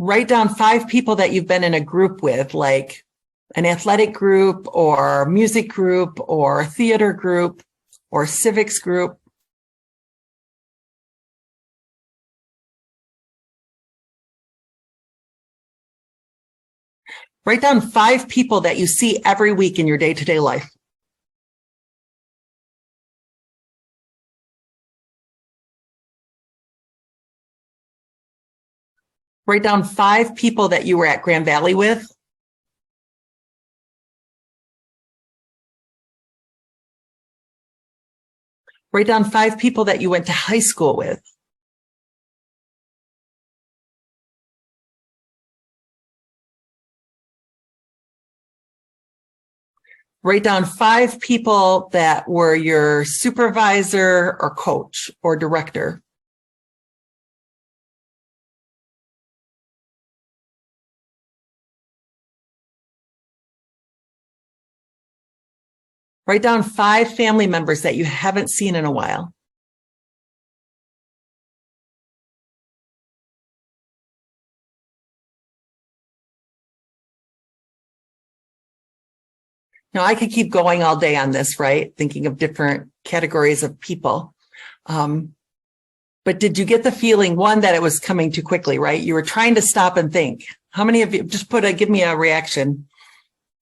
[SPEAKER 2] Write down 5 people that you've been in a group with, like an athletic group or music group or theater group or civics group. Write down 5 people that you see every week in your day-to-day life. Write down 5 people that you were at Grand Valley with. Write down 5 people that you went to high school with. Write down 5 people that were your supervisor or coach or director. Write down 5 family members that you haven't seen in a while. Now, I could keep going all day on this, right? Thinking of different categories of people. But did you get the feeling, one, that it was coming too quickly, right? You were trying to stop and think. How many of you, just give me a reaction.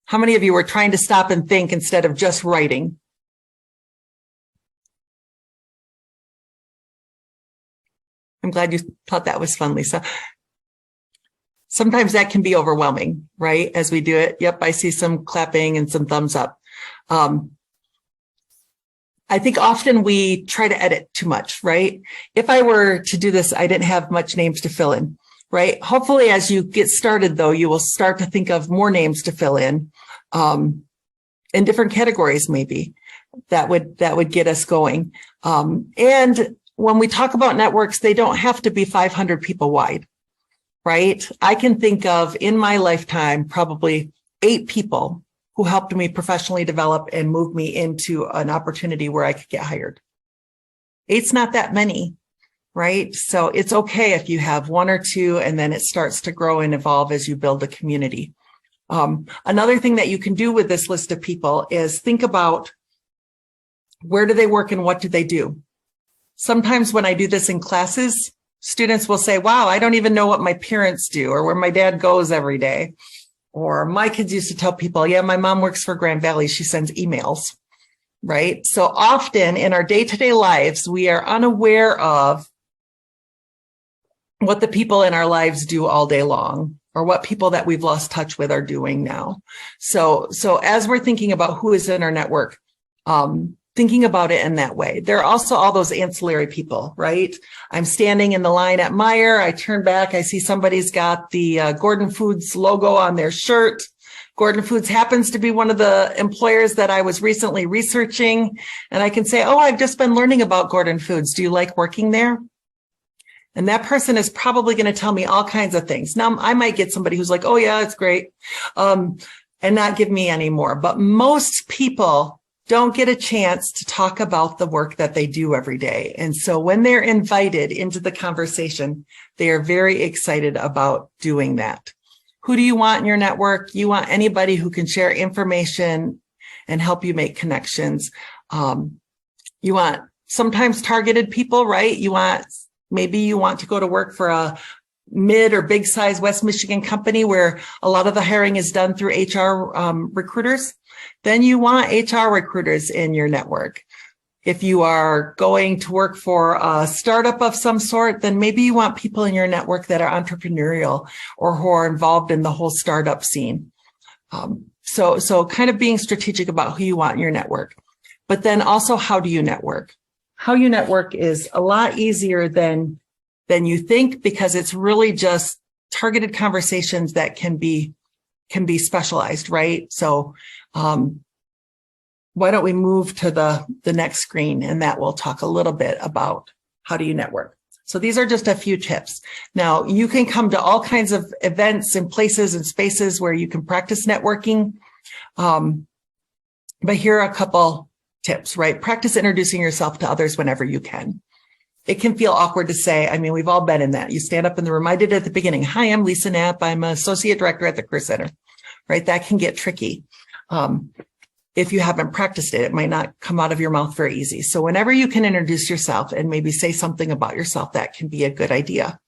[SPEAKER 2] How many of you were trying to stop and think instead of just writing? I'm glad you thought that was fun, Lisa. Sometimes that can be overwhelming, right? As we do it. Yep, I see some clapping and some thumbs up. I think often we try to edit too much, right? If I were to do this, I didn't have much names to fill in, right? Hopefully, as you get started, though, you will start to think of more names to fill in different categories, maybe that would get us going. And when we talk about networks, they don't have to be 500 people wide, right? I can think of in my lifetime, probably 8 people who helped me professionally develop and move me into an opportunity where I could get hired. 8's not that many, right? So it's okay if you have 1 or 2, and then it starts to grow and evolve as you build a community. Another thing that you can do with this list of people is think about where do they work and what do they do? Sometimes when I do this in classes, students will say, wow, I don't even know what my parents do or where my dad goes every day. Or my kids used to tell people, yeah, my mom works for Grand Valley. She sends emails, right? So often in our day-to-day lives, we are unaware of what the people in our lives do all day long or what people that we've lost touch with are doing now. So as we're thinking about who is in our network, thinking about it in that way. There are also all those ancillary people, right? I'm standing in the line at Meijer. I turn back. I see somebody's got the Gordon Foods logo on their shirt. Gordon Foods happens to be one of the employers that I was recently researching. And I can say, oh, I've just been learning about Gordon Foods. Do you like working there? And that person is probably going to tell me all kinds of things. Now, I might get somebody who's like, oh, yeah, it's great, and not give me any more. But most people don't get a chance to talk about the work that they do every day. And so when they're invited into the conversation, they are very excited about doing that. Who do you want in your network? You want anybody who can share information and help you make connections. You want sometimes targeted people, right? Maybe you want to go to work for a mid or big size West Michigan company where a lot of the hiring is done through HR recruiters. Then you want HR recruiters in your network. If you are going to work for a startup of some sort, then maybe you want people in your network that are entrepreneurial or who are involved in the whole startup scene. So kind of being strategic about who you want in your network. But then also, how do you network? How you network is a lot easier than you think, because it's really just targeted conversations that can be specialized, right? So why don't we move to the next screen, and that will talk a little bit about how do you network. So these are just a few tips. Now, you can come to all kinds of events and places and spaces where you can practice networking. But here are a couple tips, right? Practice introducing yourself to others whenever you can. it can feel awkward to say. I mean, we've all been in that. You stand up in the room. I did it at the beginning. Hi, I'm Lisa Knapp. I'm an associate director at the Career Center, right? That can get tricky. If you haven't practiced it, it might not come out of your mouth very easy. So whenever you can introduce yourself and maybe say something about yourself, that can be a good idea.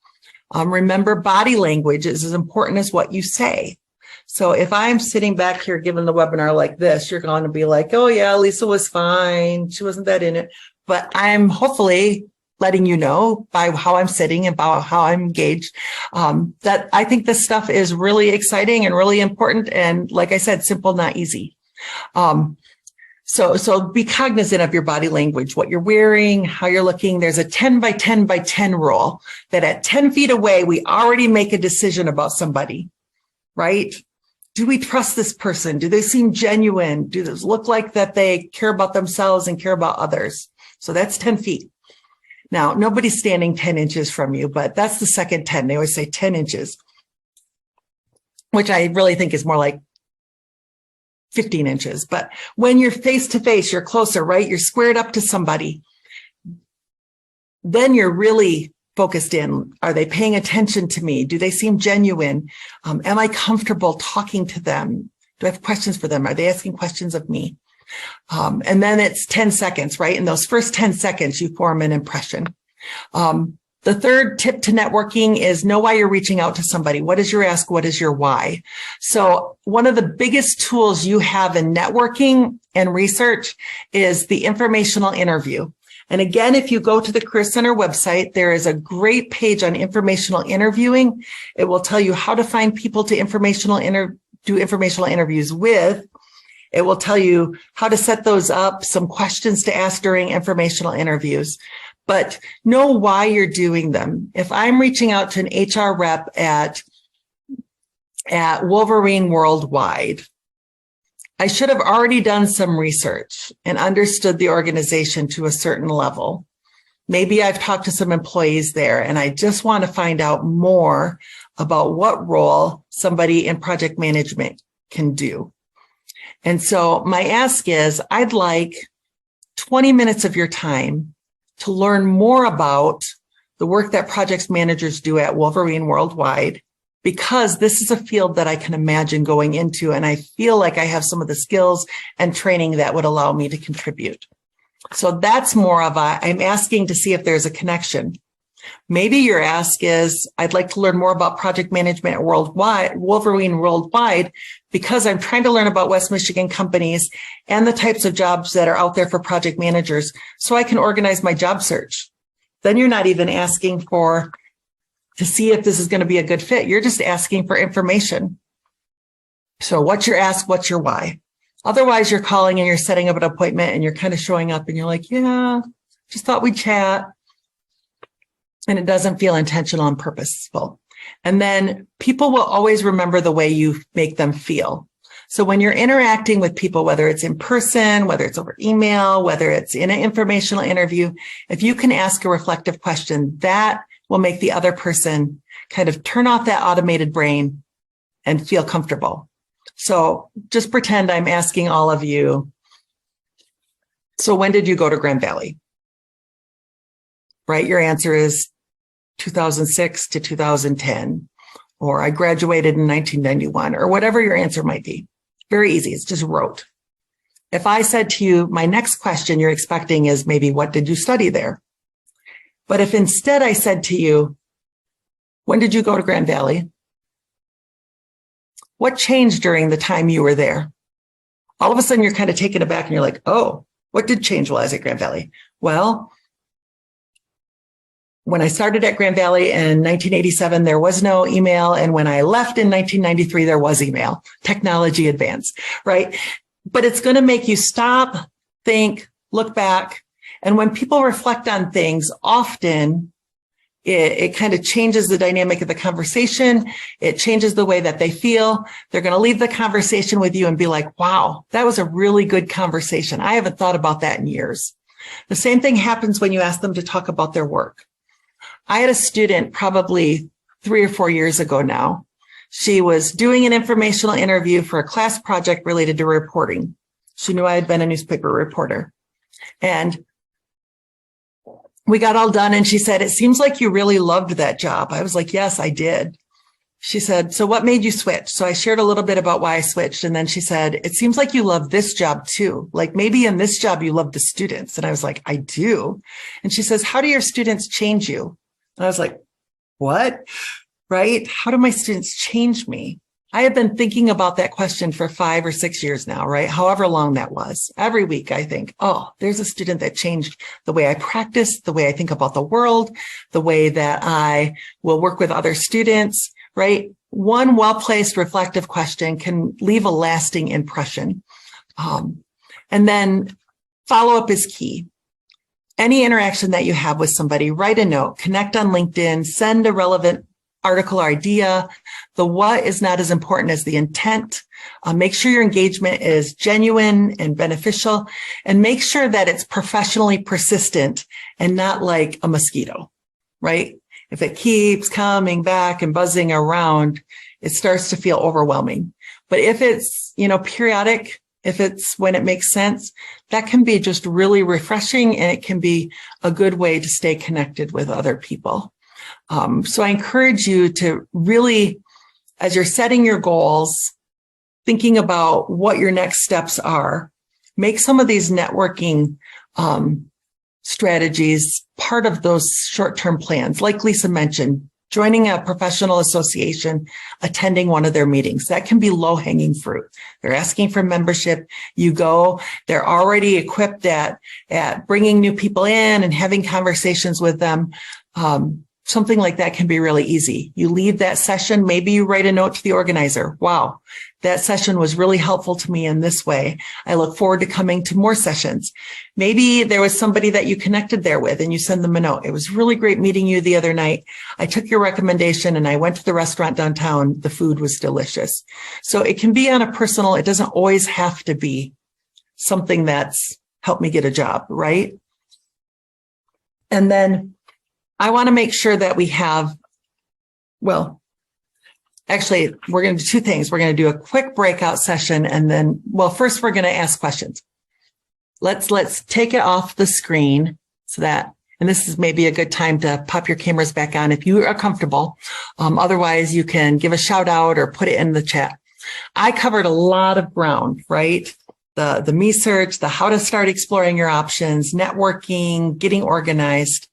[SPEAKER 2] Remember, body language is as important as what you say. So if I'm sitting back here giving the webinar like this, you're going to be like, oh yeah, Lisa was fine. She wasn't that in it. But I'm hopefully letting you know by how I'm sitting and by how I'm engaged, that I think this stuff is really exciting and really important. And like I said, simple, not easy. So be cognizant of your body language, what you're wearing, how you're looking. There's a 10 by 10 by 10 rule that at 10 feet away, we already make a decision about somebody, right? Do we trust this person? Do they seem genuine? Do they look like that they care about themselves and care about others? So that's 10 feet. Now, nobody's standing 10 inches from you, but that's the second 10. They always say 10 inches, which I really think is more like 15 inches. But when you're face to face, you're closer, right? You're squared up to somebody. Then you're really focused in. Are they paying attention to me? Do they seem genuine? Am I comfortable talking to them? Do I have questions for them? Are they asking questions of me? And then it's 10 seconds, right? In those first 10 seconds, you form an impression. The third tip to networking is know why you're reaching out to somebody. What is your ask? What is your why? So one of the biggest tools you have in networking and research is the informational interview. And again, if you go to the Career Center website, there is a great page on informational interviewing. It will tell you how to find people to do informational interviews with. It will tell you how to set those up, some questions to ask during informational interviews. But know why you're doing them. If I'm reaching out to an HR rep at Wolverine Worldwide, I should have already done some research and understood the organization to a certain level. Maybe I've talked to some employees there and I just want to find out more about what role somebody in project management can do. And so my ask is, I'd like 20 minutes of your time to learn more about the work that project managers do at Wolverine Worldwide, because this is a field that I can imagine going into, and I feel like I have some of the skills and training that would allow me to contribute. So that's more of I'm asking to see if there's a connection. Maybe your ask is, I'd like to learn more about project management at Wolverine Worldwide, because I'm trying to learn about West Michigan companies and the types of jobs that are out there for project managers so I can organize my job search. Then you're not even asking to see if this is going to be a good fit. You're just asking for information. So what's your ask? What's your why? Otherwise, you're calling and you're setting up an appointment and you're kind of showing up and you're like, yeah, just thought we'd chat. And it doesn't feel intentional and purposeful. And then people will always remember the way you make them feel. So when you're interacting with people, whether it's in person, whether it's over email, whether it's in an informational interview, if you can ask a reflective question, that will make the other person kind of turn off that automated brain and feel comfortable. So just pretend I'm asking all of you, so when did you go to Grand Valley? Right? Your answer is 2006 to 2010, or I graduated in 1991, or whatever your answer might be. Very easy. It's just rote. If I said to you, my next question you're expecting is maybe, what did you study there? But if instead I said to you, when did you go to Grand Valley? What changed during the time you were there? All of a sudden you're kind of taken aback and you're like, oh, what did change while I was at Grand Valley? Well, when I started at Grand Valley in 1987, there was no email. And when I left in 1993, there was email. Technology advanced, right? But it's going to make you stop, think, look back. And when people reflect on things, often it kind of changes the dynamic of the conversation. It changes the way that they feel. They're going to leave the conversation with you and be like, wow, that was a really good conversation. I haven't thought about that in years. The same thing happens when you ask them to talk about their work. I had a student probably 3 or 4 years ago now. She was doing an informational interview for a class project related to reporting. She knew I had been a newspaper reporter. And we got all done and she said, it seems like you really loved that job. I was like, yes, I did. She said, so what made you switch? So I shared a little bit about why I switched. And then she said, it seems like you love this job too. Like maybe in this job, you love the students. And I was like, I do. And she says, how do your students change you? And I was like, what? Right? How do my students change me? I have been thinking about that question for 5 or 6 years now, right? However long that was. Every week I think, oh, there's a student that changed the way I practice, the way I think about the world, the way that I will work with other students, right? One well-placed reflective question can leave a lasting impression. And then follow-up is key. Any interaction that you have with somebody, write a note, connect on LinkedIn, send a relevant article or idea. The what is not as important as the intent. Make sure your engagement is genuine and beneficial, and make sure that it's professionally persistent and not like a mosquito, right? If it keeps coming back and buzzing around, it starts to feel overwhelming. But if it's, periodic, if it's when it makes sense, that can be just really refreshing, and it can be a good way to stay connected with other people. So I encourage you to really, as you're setting your goals, thinking about what your next steps are, make some of these networking strategies part of those short-term plans. Like Lisa mentioned, joining a professional association, attending one of their meetings. That can be low-hanging fruit. They're asking for membership. You go, they're already equipped at bringing new people in and having conversations with them. Something like that can be really easy. You leave that session, maybe you write a note to the organizer. Wow, that session was really helpful to me in this way. I look forward to coming to more sessions. Maybe there was somebody that you connected there with and you send them a note. It was really great meeting you the other night. I took your recommendation and I went to the restaurant downtown. The food was delicious. So it can be on a personal, it doesn't always have to be something that's helped me get a job, right? And then I want to make sure that we have, actually, we're going to do two things. We're going to do a quick breakout session, and then, first we're going to ask questions. Let's take it off the screen so that, and this is maybe a good time to pop your cameras back on if you are comfortable. Otherwise, you can give a shout out or put it in the chat. I covered a lot of ground, right? The me search, the how to start exploring your options, networking, getting organized.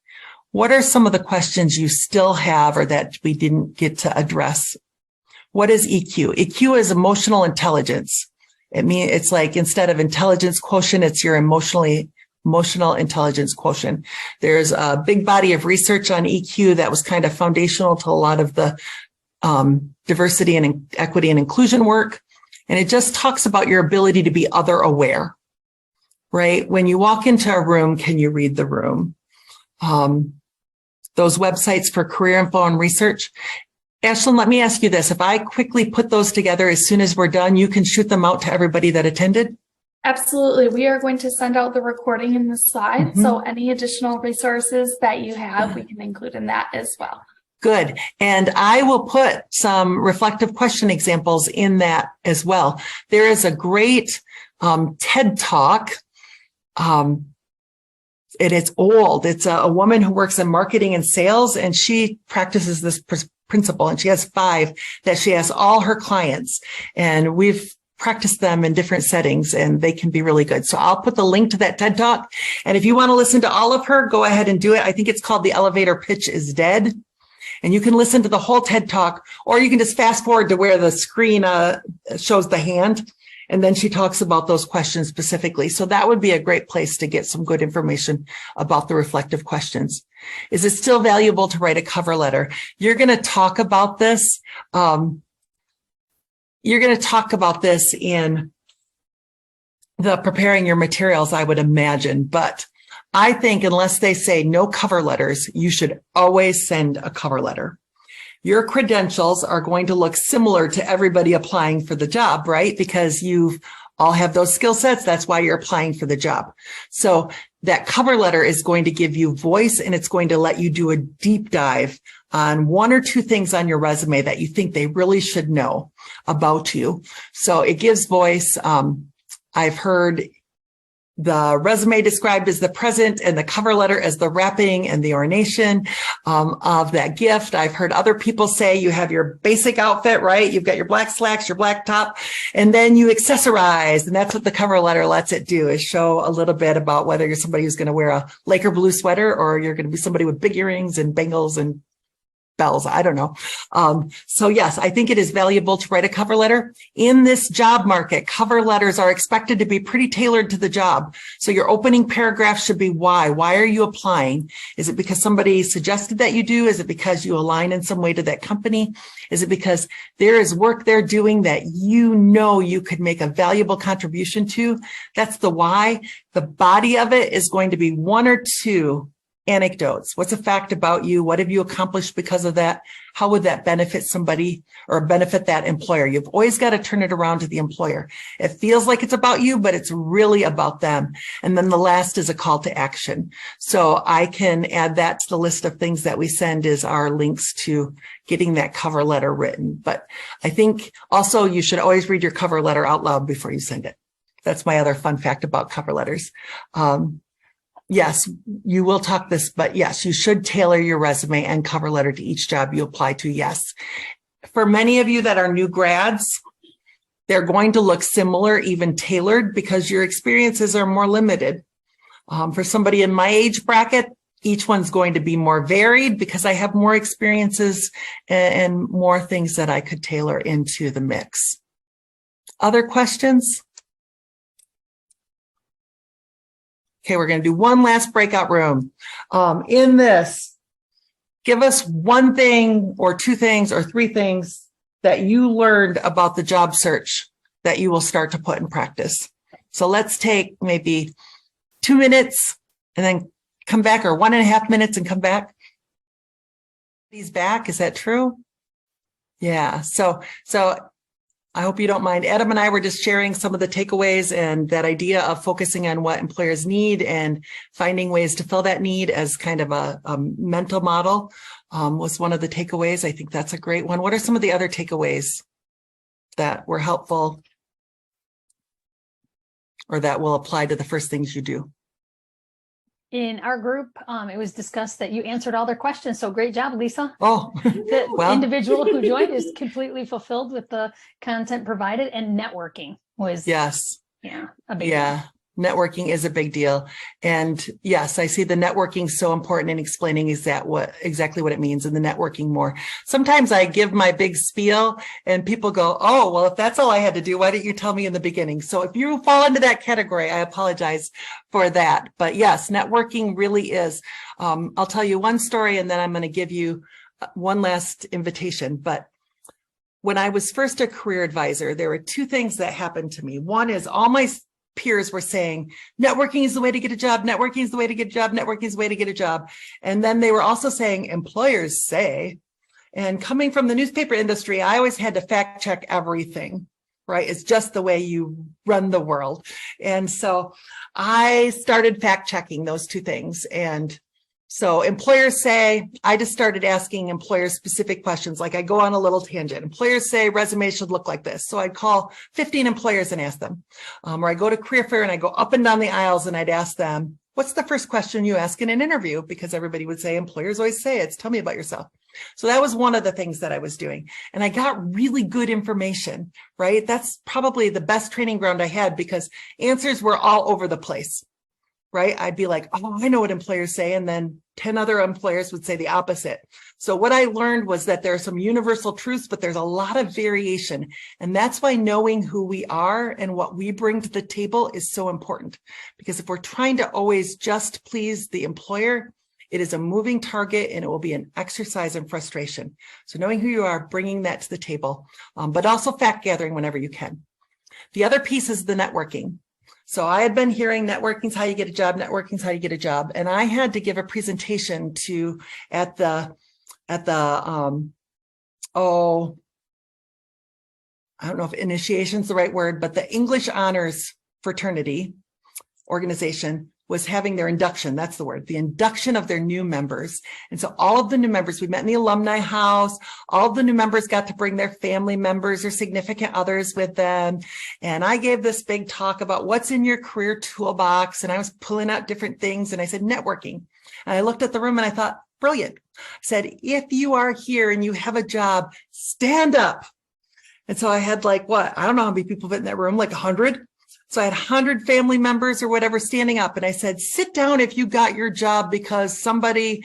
[SPEAKER 2] What are some of the questions you still have or that we didn't get to address? What is EQ? EQ is emotional intelligence. It's like instead of intelligence quotient, it's your emotional intelligence quotient. There's a big body of research on EQ that was kind of foundational to a lot of the diversity and equity and inclusion work. And it just talks about your ability to be other aware, right? When you walk into a room, can you read the room? Those websites for career info and research. Ashlyn, let me ask you this. If I quickly put those together as soon as we're done, you can shoot them out to everybody that attended?
[SPEAKER 1] Absolutely. We are going to send out the recording in the slide.
[SPEAKER 2] Mm-hmm.
[SPEAKER 1] So any additional resources that you have, we can include in that as well.
[SPEAKER 2] Good. And I will put some reflective question examples in that as well. There is a great TED Talk. It is old. It's a woman who works in marketing and sales, and she practices this principle, and she has 5 that she asks all her clients, and we've practiced them in different settings, and they can be really good. So I'll put the link to that TED Talk. And if you want to listen to all of her, go ahead and do it. I think it's called The Elevator Pitch is Dead. And you can listen to the whole TED Talk, or you can just fast forward to where the screen shows the hand. And then she talks about those questions specifically. So that would be a great place to get some good information about the reflective questions. Is it still valuable to write a cover letter? You're going to talk about this. You're going to talk about this in the preparing your materials, I would imagine. But I think unless they say no cover letters, you should always send a cover letter. Your credentials are going to look similar to everybody applying for the job, right? Because you all have those skill sets. That's why you're applying for the job. So that cover letter is going to give you voice, and it's going to let you do a deep dive on 1 or 2 things on your resume that you think they really should know about you. So it gives voice. I've heard the resume described as the present and the cover letter as the wrapping and the ornation of that gift. I've heard other people say you have your basic outfit, right? You've got your black slacks, your black top, and then you accessorize. And that's what the cover letter lets it do, is show a little bit about whether you're somebody who's going to wear a Laker blue sweater or you're going to be somebody with big earrings and bangles and bells. I don't know. So yes, I think it is valuable to write a cover letter. In this job market, cover letters are expected to be pretty tailored to the job. So your opening paragraph should be why. Why are you applying? Is it because somebody suggested that you do? Is it because you align in some way to that company? Is it because there is work they're doing that you know you could make a valuable contribution to? That's the why. The body of it is going to be one or two anecdotes. What's a fact about you? What have you accomplished because of that? How would that benefit somebody or benefit that employer? You've always got to turn it around to the employer. It feels like it's about you, but it's really about them. And then the last is a call to action. So I can add that to the list of things that we send is our links to getting that cover letter written. But I think also you should always read your cover letter out loud before you send it. That's my other fun fact about cover letters. Yes, you will talk this, but yes, you should tailor your resume and cover letter to each job you apply to. Yes. For many of you that are new grads, they're going to look similar, even tailored, because your experiences are more limited. For somebody in my age bracket, each one's going to be more varied because I have more experiences and more things that I could tailor into the mix. Other questions? Okay, we're going to do one last breakout room. In this, give us one thing or two things or three things that you learned about the job search that you will start to put in practice. So let's take maybe 2 minutes and then come back, or 1.5 minutes and come back. He's back. Is that true? Yeah. So I hope you don't mind. Adam and I were just sharing some of the takeaways and that idea of focusing on what employers need and finding ways to fill that need as kind of a mental model was one of the takeaways. I think that's a great one. What are some of the other takeaways that were helpful or that will apply to the first things you do?
[SPEAKER 3] In our group, it was discussed that you answered all their questions. So great job, Lisa.
[SPEAKER 2] Oh,
[SPEAKER 3] The
[SPEAKER 2] well.
[SPEAKER 3] individual who joined is completely fulfilled with the content provided, and networking was
[SPEAKER 2] Yes.
[SPEAKER 3] A big
[SPEAKER 2] Yeah.
[SPEAKER 3] deal.
[SPEAKER 2] Networking is a big deal. And yes, I see the networking so important in explaining exactly what it means, and the networking more. Sometimes I give my big spiel and people go, oh, well, if that's all I had to do, why didn't you tell me in the beginning? So if you fall into that category, I apologize for that. But yes, networking really is. I'll tell you one story and then I'm going to give you one last invitation. But when I was first a career advisor, there were two things that happened to me. One is all my peers were saying, networking is the way to get a job. Networking is the way to get a job. Networking is the way to get a job. And then they were also saying, employers say, and coming from the newspaper industry, I always had to fact check everything, right? It's just the way you run the world. And so I started fact checking those two things. And so employers say, I just started asking employers specific questions. Like I go on a little tangent. Employers say resume should look like this. So I'd call 15 employers and ask them. Or I go to career fair and I go up and down the aisles and I'd ask them, what's the first question you ask in an interview? Because everybody would say, employers always say it's tell me about yourself. So that was one of the things that I was doing. And I got really good information, right? That's probably the best training ground I had because answers were all over the place. Right? I'd be like, oh, I know what employers say. And then 10 other employers would say the opposite. So what I learned was that there are some universal truths, but there's a lot of variation. And that's why knowing who we are and what we bring to the table is so important. Because if we're trying to always just please the employer, it is a moving target and it will be an exercise in frustration. So knowing who you are, bringing that to the table, but also fact gathering whenever you can. The other piece is the networking. So I had been hearing networking's how you get a job, networking's how you get a job. And I had to give a presentation at the I don't know if initiation's the right word, but the English honors fraternity organization was having their induction. That's the word, the induction of their new members. And so all of the new members, we met in the alumni house. All of the new members got to bring their family members or significant others with them. And I gave this big talk about what's in your career toolbox. And I was pulling out different things. And I said, networking. And I looked at the room and I thought, brilliant. I said, if you are here and you have a job, stand up. And so I had like, what? I don't know how many people fit in that room, like 100. So I had 100 family members or whatever standing up. And I said, sit down if you got your job because somebody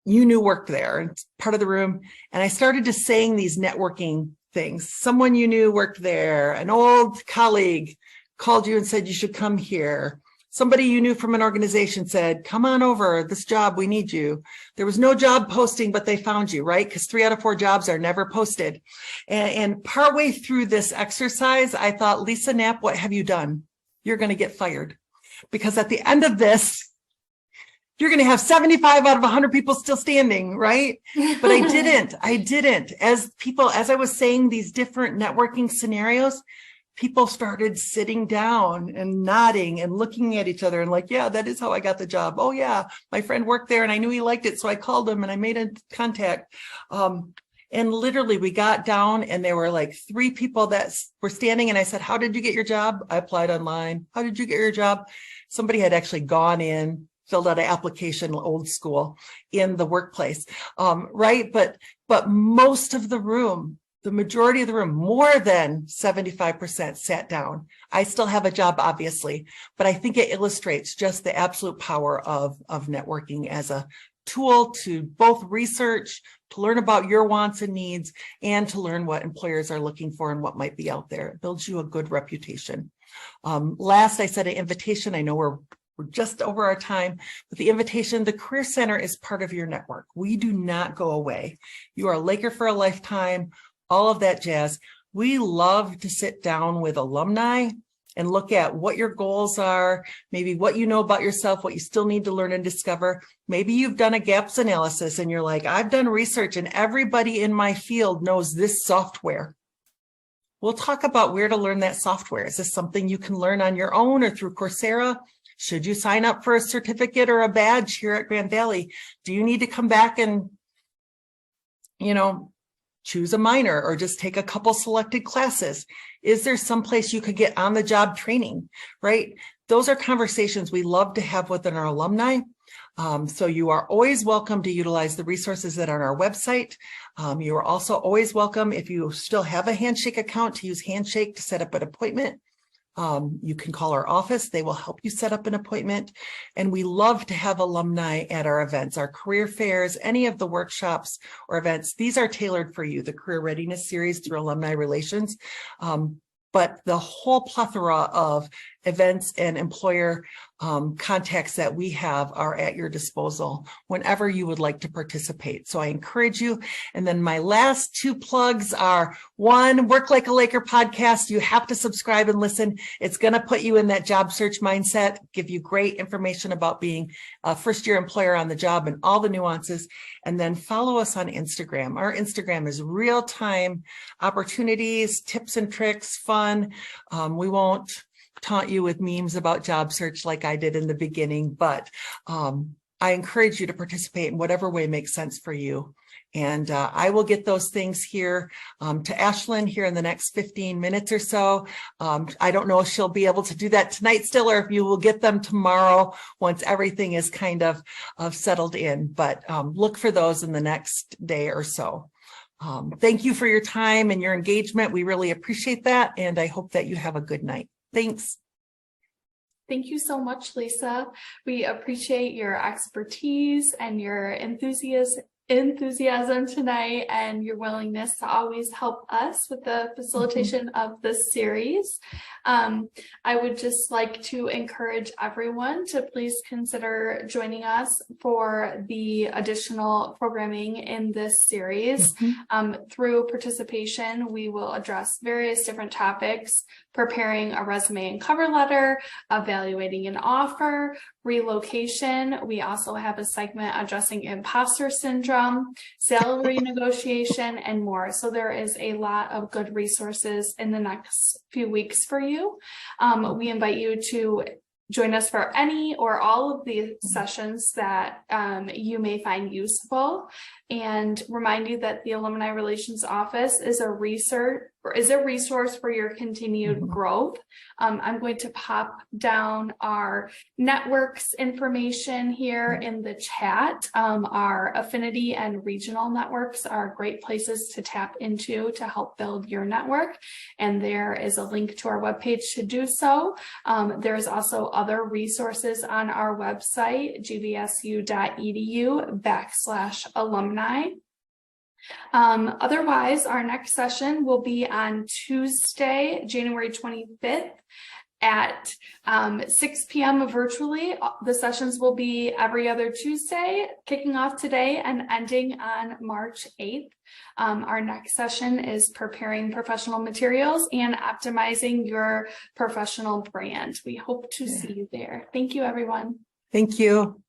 [SPEAKER 2] you knew worked there. It's part of the room. And I started to saying these networking things. Someone you knew worked there. An old colleague called you and said you should come here. Somebody you knew from an organization said, come on over, this job, we need you. There was no job posting, but they found you, right? Because 3 out of 4 jobs are never posted. And partway through this exercise, I thought, Lisa Knapp, what have you done? You're going to get fired. Because at the end of this, you're going to have 75 out of 100 people still standing, right? But I didn't. As I was saying these different networking scenarios, people started sitting down and nodding and looking at each other and like, yeah, that is how I got the job. Oh yeah, my friend worked there and I knew he liked it. So I called him and I made a contact. And literally we got down and there were like 3 people that were standing. And I said, how did you get your job? I applied online. How did you get your job? Somebody had actually gone in, filled out an application, old school, in the workplace. Right. But most of the room, the majority of the room, more than 75% sat down. I still have a job, obviously, but I think it illustrates just the absolute power of networking as a tool to both research, to learn about your wants and needs, and to learn what employers are looking for and what might be out there. It builds you a good reputation. Last, I said an invitation. I know we're just over our time, but the invitation, the Career Center is part of your network. We do not go away. You are a Laker for a lifetime. All of that jazz. We love to sit down with alumni and look at what your goals are, maybe what you know about yourself, what you still need to learn and discover. Maybe you've done a gaps analysis and you're like, I've done research and everybody in my field knows this software. We'll talk about where to learn that software. Is this something you can learn on your own or through Coursera? Should you sign up for a certificate or a badge here at Grand Valley? Do you need to come back and, choose a minor or just take a couple selected classes? Is there some place you could get on the job training, right? Those are conversations we love to have within our alumni. So you are always welcome to utilize the resources that are on our website. You are also always welcome, if you still have a Handshake account, to use Handshake to set up an appointment. You can call our office. They will help you set up an appointment. And we love to have alumni at our events, our career fairs, any of the workshops or events. These are tailored for you, the Career Readiness Series through Alumni Relations. But the whole plethora of events and employer contacts that we have are at your disposal whenever you would like to participate. So I encourage you. And then my last 2 plugs are, 1, Work Like a Laker podcast. You have to subscribe and listen. It's going to put you in that job search mindset, give you great information about being a first-year employer on the job and all the nuances. And then follow us on Instagram. Our Instagram is real-time opportunities, tips and tricks, fun. We won't taunt you with memes about job search like I did in the beginning, but I encourage you to participate in whatever way makes sense for you. And I will get those things here to Ashlyn here in the next 15 minutes or so. I don't know if she'll be able to do that tonight still, or if you will get them tomorrow once everything is kind of settled in, but look for those in the next day or so. Thank you for your time and your engagement. We really appreciate that. And I hope that you have a good night. Thanks.
[SPEAKER 1] Thank you so much, Lisa. We appreciate your expertise and your enthusiasm tonight and your willingness to always help us with the facilitation of this series. I would just like to encourage everyone to please consider joining us for the additional programming in this series. Through participation, we will address various different topics: preparing a resume and cover letter, evaluating an offer, relocation. We also have a segment addressing imposter syndrome, salary negotiation, and more. So there is a lot of good resources in the next few weeks for you. We invite you to join us for any or all of the sessions that you may find useful, and remind you that the Alumni Relations Office is a resource for your continued growth. I'm going to pop down our networks information here in the chat. Our affinity and regional networks are great places to tap into to help build your network, and there is a link to our webpage to do so. There's also other resources on our website, gvsu.edu/alumni. Otherwise, our next session will be on Tuesday, January 25th at 6 p.m. virtually. The sessions will be every other Tuesday, kicking off today and ending on March 8th. Our next session is preparing professional materials and optimizing your professional brand. We hope to see you there. Thank you, everyone.
[SPEAKER 2] Thank you.